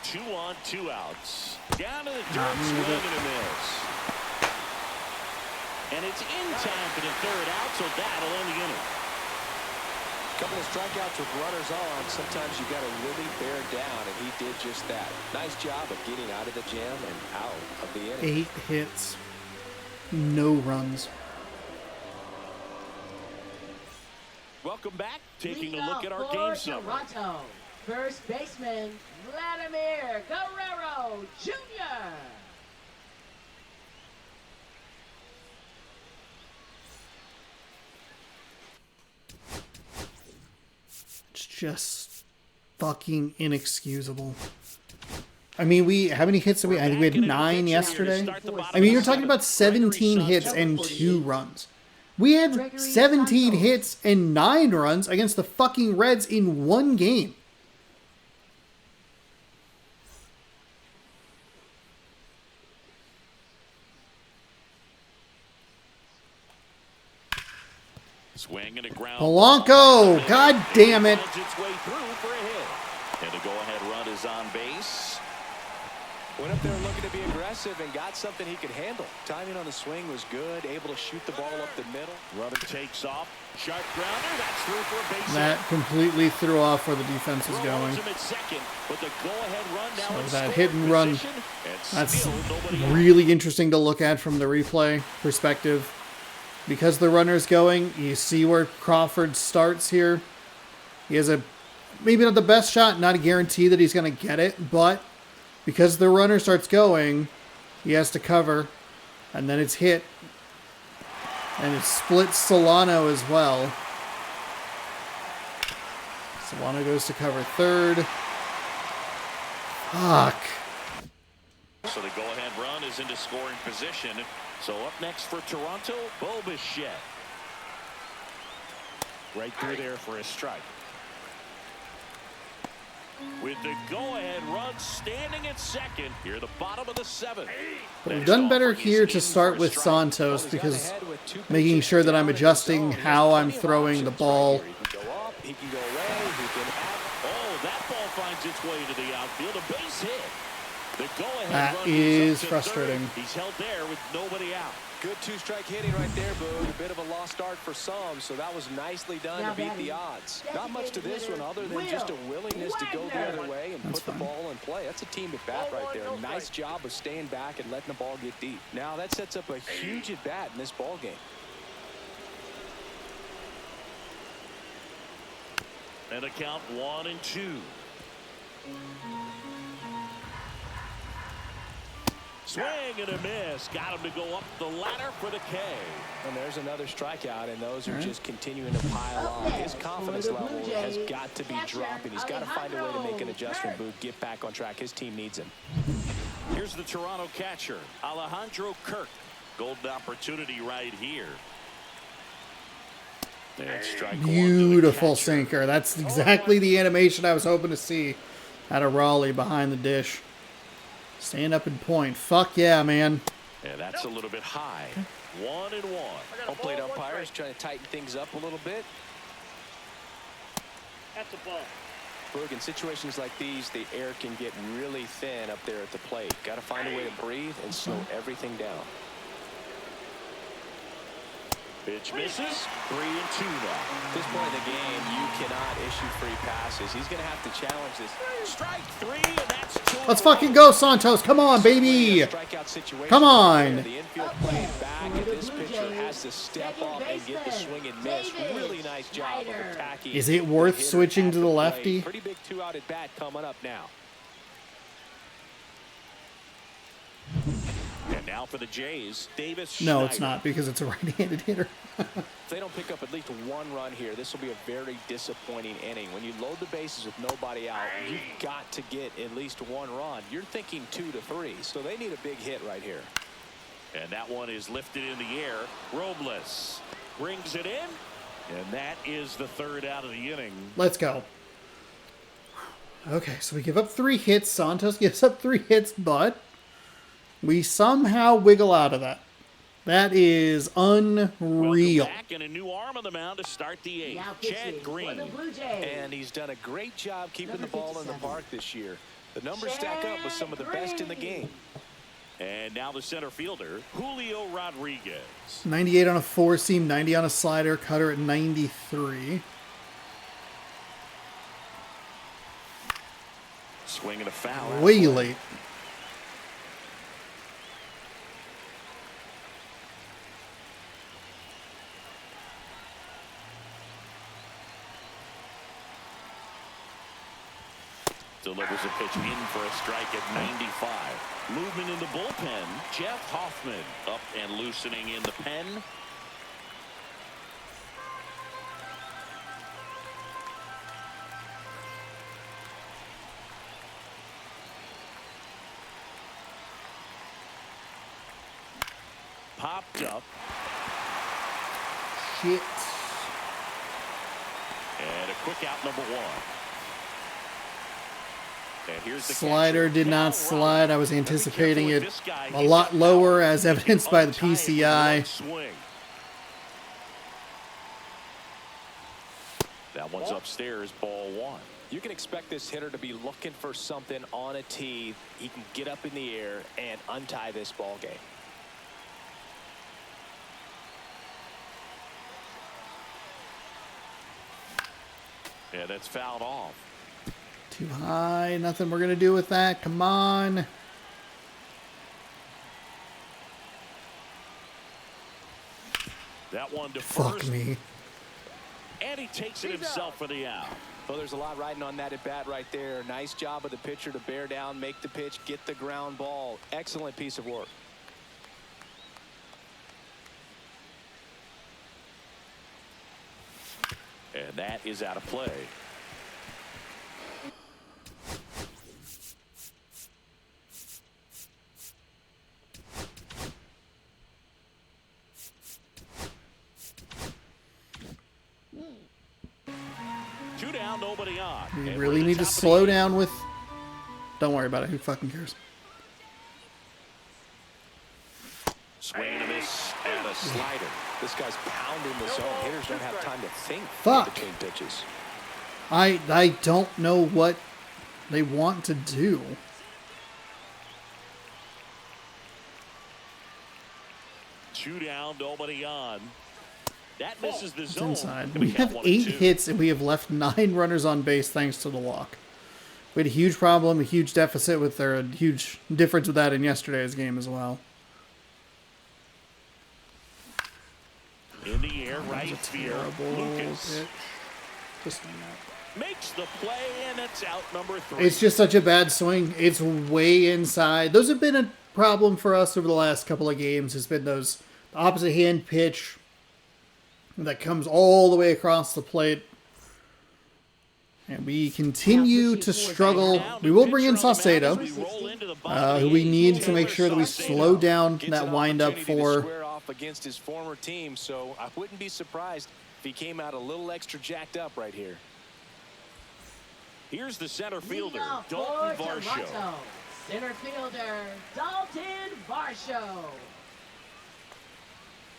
Two on, two outs. Down to the dirt, swing and a miss. And it's in time for the third out, so that'll end the inning. Couple of strikeouts with runners on. Sometimes you got to really bear down, and he did just that. Nice job of getting out of the jam and out of the inning. 8 hits, no runs. Welcome back. Taking Leading a look off at our for game summary. Toronto, first baseman Vladimir Guerrero Jr. It's just fucking inexcusable. I mean, how many hits did we? I think we had 9 yesterday. I mean, you're talking about 17 hits and 2 runs. We had 17 hits and 9 runs against the fucking Reds in 1 game. Swing and a ground. Polanco! God damn it! Its way through for a hit. And the go-ahead run is on base. Went up there looking to be aggressive and got something he could handle. Timing on the swing was good. Able to shoot the ball up the middle. Runner takes off. Sharp grounder. That's through for a base That hit. completely threw off where the defense was going. Him at second, but the go-ahead run now So in that scoring hit and run, position, and that's still nobody out. really interesting to look at from the replay perspective. Because the runner's going, you see where Crawford starts here. He has maybe not the best shot, not a guarantee that he's going to get it, but because the runner starts going, he has to cover, and then it's hit. And it splits Solano as well. Solano goes to cover third. Fuck. So the go-ahead run is into scoring position. So up next for Toronto, Bo Bichette. Right through there for a strike. With the go-ahead run standing at second, here at the bottom of the 7th. But we've done better here to start with Santos because making sure that I'm adjusting how I'm throwing the ball. He can go up, he can go away, he can Oh, that ball finds its way into the outfield. A base hit. The go-ahead That run is up to frustrating. third. He's held there with nobody out. Good 2-strike hitting right there, Boog. A bit of a lost start for some, so that was nicely done to beat the odds. Not much to this one other than just a willingness to go the other way and put the ball in play. That's a team at bat right there. Nice job of staying back and letting the ball get deep. Now that sets up a huge at bat in this ball game. And a count 1-2. Swing and a miss. Got him to go up the ladder for the K. And there's another strikeout, and those are just continuing to pile on. His confidence level has got to be dropping. He's got to find a way to make an adjustment, Boog, get back on track. His team needs him. Here's the Toronto catcher, Alejandro Kirk. Golden opportunity right here. And strike one to the Beautiful catcher. sinker. That's exactly the animation I was hoping to see out of Raleigh behind the dish. Stand up and point. Fuck yeah, man. Yeah, that's a little bit high. 1-1. Home plate umpires trying to tighten things up a little bit. That's a ball. Boog, in situations like these, the air can get really thin up there at the plate. Got to find a way to breathe and slow everything down. Pitch misses. 3-2 now. At this point in the game, you cannot issue free passes. He's going to have to challenge this. Strike 3, and that's 2. Let's fucking go, Santos. Come on, baby. Strikeout situation Come on. right there. The infield playing back, and this pitcher has to step up and get the swing and miss. Really nice job of attacking. Is it worth the hitter switching at to the plate. lefty? Pretty big 2-out at bat coming up now. And now for the Jays, Davis No, Schneider. it's not because it's a right-handed hitter. If they don't pick up at least one run here, this will be a very disappointing inning. When you load the bases with nobody out, you've got to get at least one run. You're thinking 2 to 3, so they need a big hit right here. And that one is lifted in the air. Robles brings it in, and that is the third out of the inning. Let's go. Okay, so we give up 3 hits. Santos gives up 3 hits, but we somehow wiggle out of that. That is Welcome unreal. back, and a new arm on the mound to start the eighth. Now Chad pitching for Green. the Blue Jays. And he's done a great job keeping Number the ball in the 57. park this year. The numbers stack up with some of the best in the game. And now the center fielder, Julio Rodriguez. 98 on a four-seam, 90 on a slider, cutter at 93. Swinging a foul. Way late. Delivers a pitch in for a strike at 95. Movement in the bullpen. Jeff Hoffman up and loosening in the pen. Popped up. Shit. And a quick out, number one. And here's the Slider catcher, did not Cal slide. Raleigh. I was Now be anticipating careful it with this guy. a He's lot got lower, power. as He can evidenced by the untie it with PCI. one swing. That one's upstairs, ball one. You can expect this hitter to be looking for something on a tee. He can get up in the air and untie this ball game. Yeah, that's fouled off. Too high. Nothing we're going to do with that. Come on. That one to Fuck first. me. And he takes it himself for the out. Well, there's a lot riding on that at bat right there. Nice job of the pitcher to bear down, make the pitch, get the ground ball. Excellent piece of work. And that is out of play. Two down, nobody on. We And really we're at the need to top of the slow eighth. down with... Don't worry about it. Who fucking cares? Swing and a miss and a slider. This guy's pounding the zone. Hitters don't have time to think Fuck. between pitches. I don't know what they want to do. Two down, nobody on. That misses the It's zone. inside. And We count have 1 and 8 2. hits and we have left 9 runners on base thanks to the walk. We had a huge problem, a huge deficit with their, a huge difference with that in yesterday's game as well. In the air, right field. Terrible Lucas pitch. Just makes the play, and it's out number 3. It's just such a bad swing. It's way inside. Those have been a problem for us over the last couple of games. Has been those opposite hand pitch that comes all the way across the plate. And we continue to struggle. We will bring in Saucedo, who we need to make sure that we slow down Gets that an windup opportunity to for. square off against his former team, so I wouldn't be surprised if he came out a little extra jacked up right here. Here's the center fielder, Leading off Dalton for Varsho. Toronto, center fielder Dalton Varsho.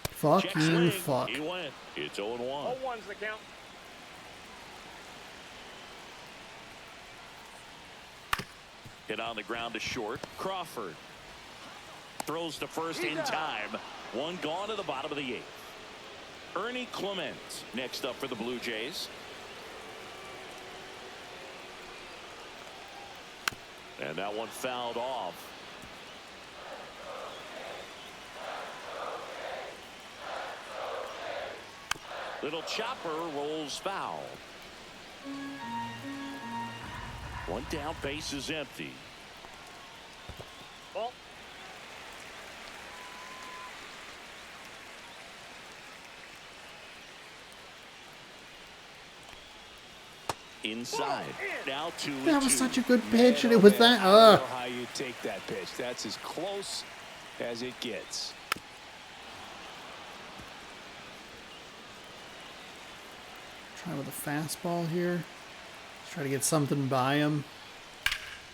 Check Fucking swing. fuck. He went. It's 0-1. 0-1's the count. Hit on the ground to short. Crawford throws to first in time. One gone to the bottom of the 8th. Ernie Clement next up for the Blue Jays. And that one fouled off. Little chopper rolls foul. One down, base is empty. Ball. Inside. Now 2-2. That was such a good pitch, and it was that. I don't know how you take that pitch. That's as close as it gets. Try with a fastball here. Try to get something by him.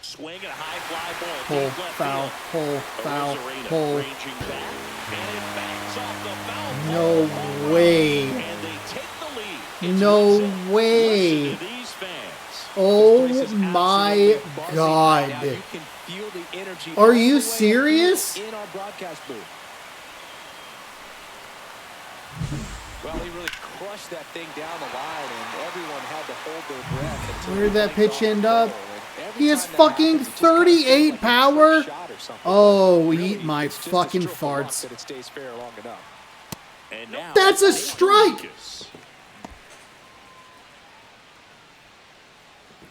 Swing and a high fly ball. Pull, Deep left foul, field. pull, foul, Arozarena pull. ranging back, and it bangs off the foul No pole. way. And they take the lead. It's No Listen way. to these fans. Oh This place is my absolutely buzzing right now. God. You can feel the energy Are all the you way serious? in our broadcast booth. Well, he really crushed that thing down the line, and everyone had to hold their breath until Where did that he pitch got end off up? the goal. And every He has time that fucking happens, it just kinda feels 38 like a power. trick shot or something. Oh, Really, eat my it's just a fucking stroke of luck farts. that it stays fair long enough. And now That's a Nathan strike. Lucas.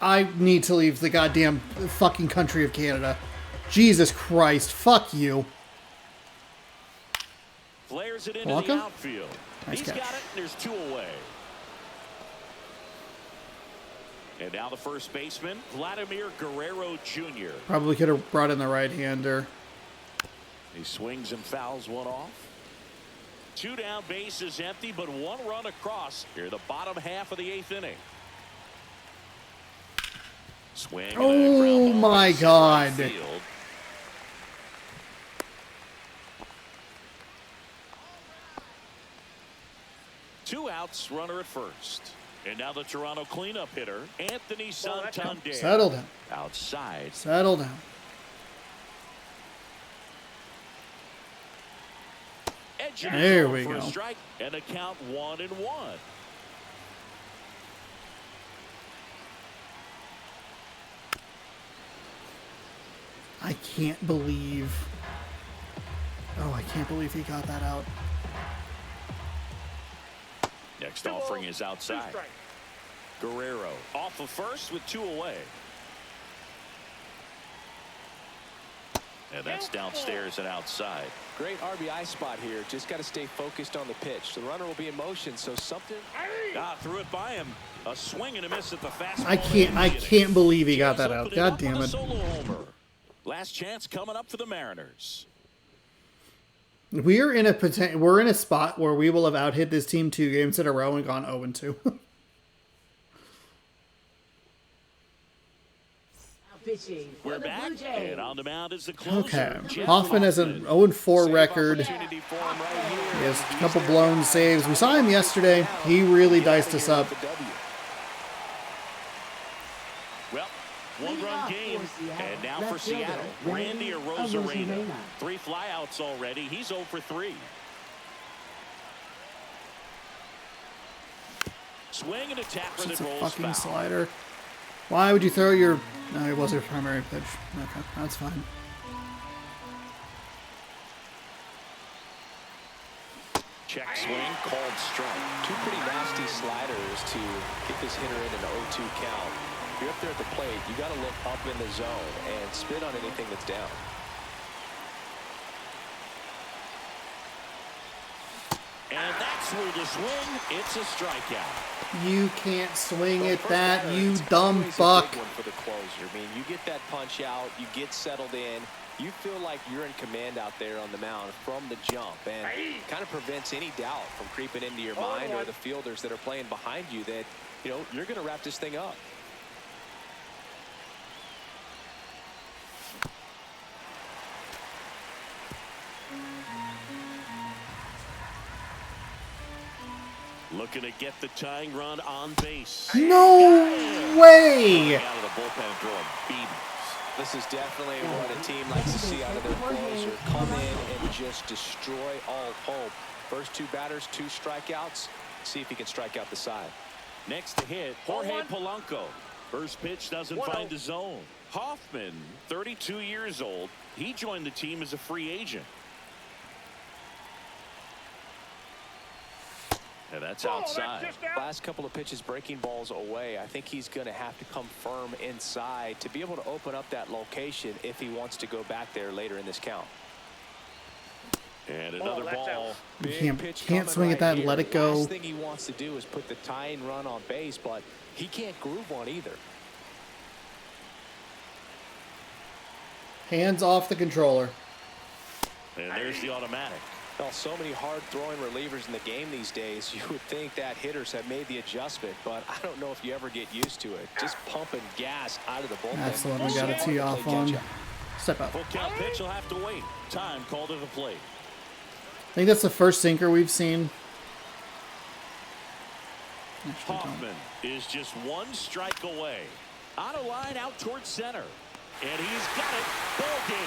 I need to leave the goddamn fucking country of Canada. Jesus Christ. Fuck you. Flares it into Welcome. the outfield. Nice He's catch. got it, and there's 2 away. And now the first baseman, Vladimir Guerrero Jr. Probably could have brought in the right-hander. He swings and fouls one off. 2 down, bases empty, but 1 run across here, the bottom half of the 8th inning. Swing. And a Oh ground ball my hits center right God. field. Two outs, runner at first. And now the Toronto cleanup hitter, Anthony Santander. Settle down. Outside. Settle down. Edge of There the zone we for a go. strike, and a count 1-1. I can't believe. Oh, I can't believe he got that out. Next offering is 2 outside. strikes. Guerrero off of first with 2 away. And that's downstairs and outside. Great RBI spot here. Just got to stay focused on the pitch. The runner will be in motion, so something. Threw it by him. A swing and a miss at the fastball. I can't believe he got that out. Opening God up with damn a it. solo homer. Last chance coming up for the Mariners. We're in a spot where we will have out-hit this team 2 games in a row and gone 0-2. Pitching for We're the back, Blue Jays. and on the mound is the closer. Okay. Jeff Hoffman has an 0-4 record. Opportunity for him right here. He has a couple blown saves. We saw him yesterday. He really diced us up. Well, Leading 1-run off game, for Seattle, and now for left fielder, Seattle, Randy Randy Arozarena. Arozarena. 3 flyouts already. He's 0 for 3. Swing and a tapper It's that a rolls fucking foul. slider. Why would you throw your... No, it wasn't a primary pitch. Okay, that's fine. Check swing, called strike. 2 pretty nasty sliders to get this hitter in an 0-2 count. If you're up there at the plate, you got to look up in the zone and spit on anything that's down. And that's where the swing, it's a strikeout. You can't swing Well, at first that, batter, you it's dumb always a fuck. big one for the closer. I mean, you get that punch out, you get settled in, you feel like you're in command out there on the mound from the jump, and kind of prevents any doubt from creeping into your mind or the fielders that are playing behind you that, you know, you're going to wrap this thing up. Looking to get the tying run on base. No way! Out of the bullpen and throwing BBs. This is definitely what a team likes to see out of their closer. Come in and just destroy all hope. First 2 batters, 2 strikeouts. See if he can strike out the side. Next to hit, Jorge Polanco. First pitch doesn't find the zone. Hoffman, 32 years old. He joined the team as a free agent. And that's outside. Last couple of pitches breaking balls away. I think he's going to have to come firm inside to be able to open up that location if he wants to go back there later in this count. And another ball. You Pitch can't coming swing at right that and here. let it go. Last thing he wants to do is put the tying run on base, but he can't groove one either. Hands off the controller. And there's the automatic. Well, so many hard-throwing relievers in the game these days, you would think that hitters have made the adjustment, but I don't know if you ever get used to it. Just pumping gas out of the bullpen. That's the one we got to tee off on. Step up. Full count pitch will have to wait. Time called to the plate. I think that's the first sinker we've seen. Hoffman is just one strike away. On a line out towards center. And he's got it. Ball game.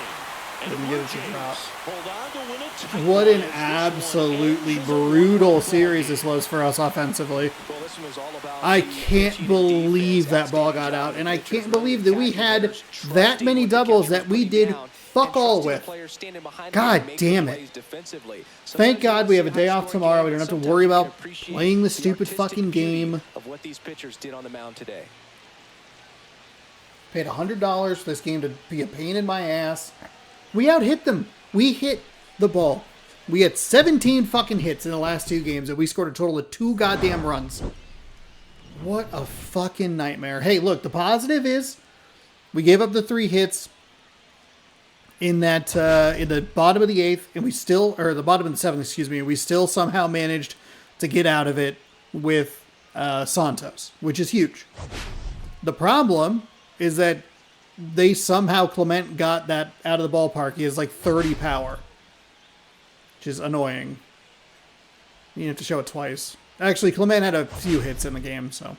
And the Blue Jays hold on to win it. What an absolutely brutal series this was for us offensively. I can't believe that ball got out, and I can't believe that we had that many doubles that we did fuck all with. God damn it. Thank God we have a day off tomorrow. We don't have to worry about playing the stupid fucking game. Of what these pitchers did on the mound today. Paid $100 for this game to be a pain in my ass. We out-hit them. We hit the ball. We had 17 fucking hits in the last 2 games, and we scored a total of 2 goddamn runs. What a fucking nightmare. Hey, look, the positive is we gave up the 3 hits in that in the bottom of the 8th, and we still, or the bottom of the 7th, excuse me, we still somehow managed to get out of it with Santos, which is huge. The problem is that they somehow, Clement got that out of the ballpark. He has like 30 power, which is annoying. You have to show it twice. Actually, Clement had a few hits in the game, so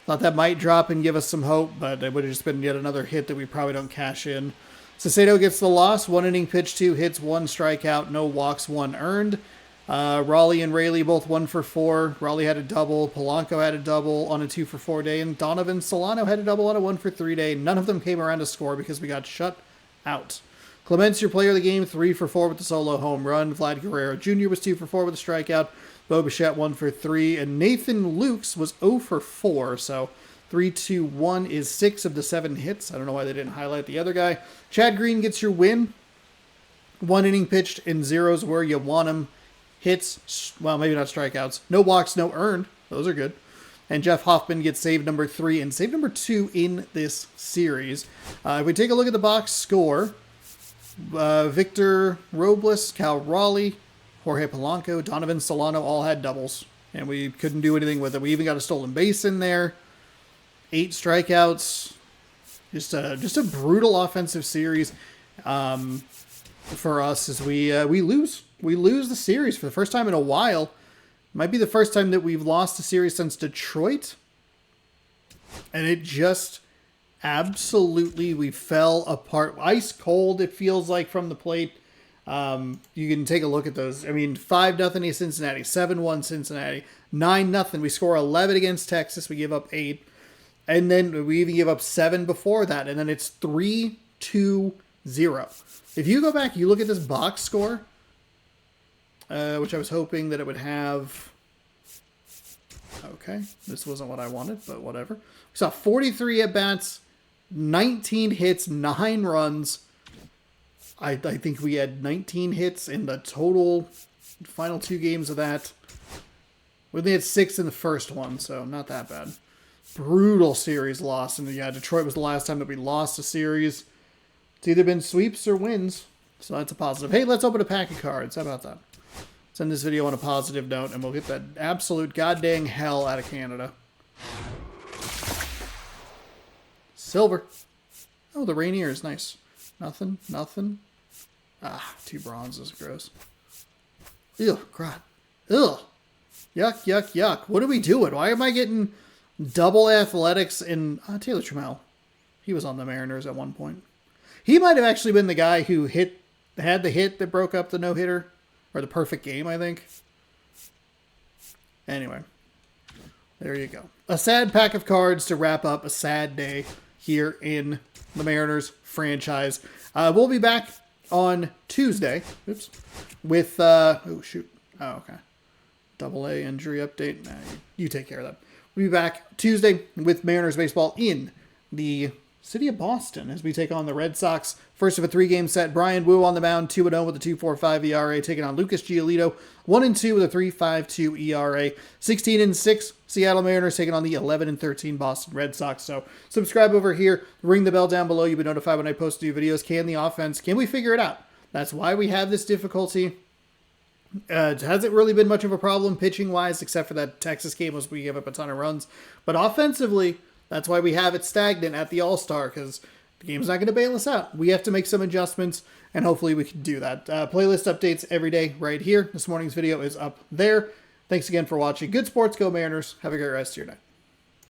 thought that might drop and give us some hope, but it would have just been yet another hit that we probably don't cash in. Cicero gets the loss. 1 inning pitch, 2 hits, 1 strikeout, no walks, 1 earned. Raleigh and Rayleigh both 1 for 4. Raleigh had a double. Polanco had a double on a 2 for 4 day. And Donovan Solano had a double on a 1 for 3 day. None of them came around to score because we got shut out. Clement's your player of the game, 3 for 4 with the solo home run. Vlad Guerrero Jr. was 2 for 4 with a strikeout. Bo Bichette 1 for 3. And Nathan Lukes was 0 for 4. So 3-2-1 is 6 of the 7 hits. I don't know why they didn't highlight the other guy. Chad Green gets your win. 1 inning pitched and 0s where you want him. Hits, well, maybe not strikeouts. No walks, no earned. Those are good. And Jeff Hoffman gets save number 3 and save number 2 in this series. If we take a look at the box score, Victor Robles, Cal Raleigh, Jorge Polanco, Donovan Solano all had doubles. And we couldn't do anything with it. We even got a stolen base in there. 8 strikeouts. Just a brutal offensive series for us as we lose. We lose the series for the first time in a while. Might be the first time that we've lost a series since Detroit. And it just absolutely, we fell apart. Ice cold, it feels like, from the plate. You can take a look at those. I mean, 5-0 to Cincinnati, 7-1 Cincinnati, 9-0. We score 11 against Texas. We give up 8. And then we even give up 7 before that. And then it's 3-2-0. If you go back, you look at this box score, which I was hoping that it would have. Okay, this wasn't what I wanted, but whatever. We saw 43 at-bats, 19 hits, 9 runs. I think we had 19 hits in the total final 2 games of that. We only had 6 in the first one, so not that bad. Brutal series loss. And yeah, Detroit was the last time that we lost a series. It's either been sweeps or wins, so that's a positive. Hey, let's open a pack of cards. How about that? Let's end this video on a positive note, and we'll get that absolute goddamn hell out of Canada. Silver. Oh, the Rainier is nice. Nothing. Ah, 2 bronzes. Gross. Ew, God. Ugh. Yuck. What are we doing? Why am I getting double athletics in Taylor Trammell? He was on the Mariners at one point. He might have actually been the guy who had the hit that broke up the no-hitter. Or the perfect game, I think. Anyway. There you go. A sad pack of cards to wrap up a sad day here in the Mariners franchise. We'll be back on Tuesday. Oops. With, oh, shoot. Oh, okay. AA injury update. Nah, you take care of that. We'll be back Tuesday with Mariners baseball in the city of Boston as we take on the Red Sox. First of a 3-game set. Brian Wu on the mound, 2-0 with a 2.45 ERA, taking on Lucas Giolito, 1-2 with a 3.52 ERA. 16-6 Seattle Mariners taking on the 11-13 Boston Red Sox. So subscribe over here, ring the bell down below. You'll be notified when I post new videos. Can we figure it out? That's why we have this difficulty. It hasn't really been much of a problem pitching-wise, except for that Texas game was we gave up a ton of runs. But offensively, that's why we have it stagnant at the All-Star, because the game's not going to bail us out. We have to make some adjustments, and hopefully we can do that. Playlist updates every day right here. This morning's video is up there. Thanks again for watching. Good sports, go Mariners. Have a great rest of your night.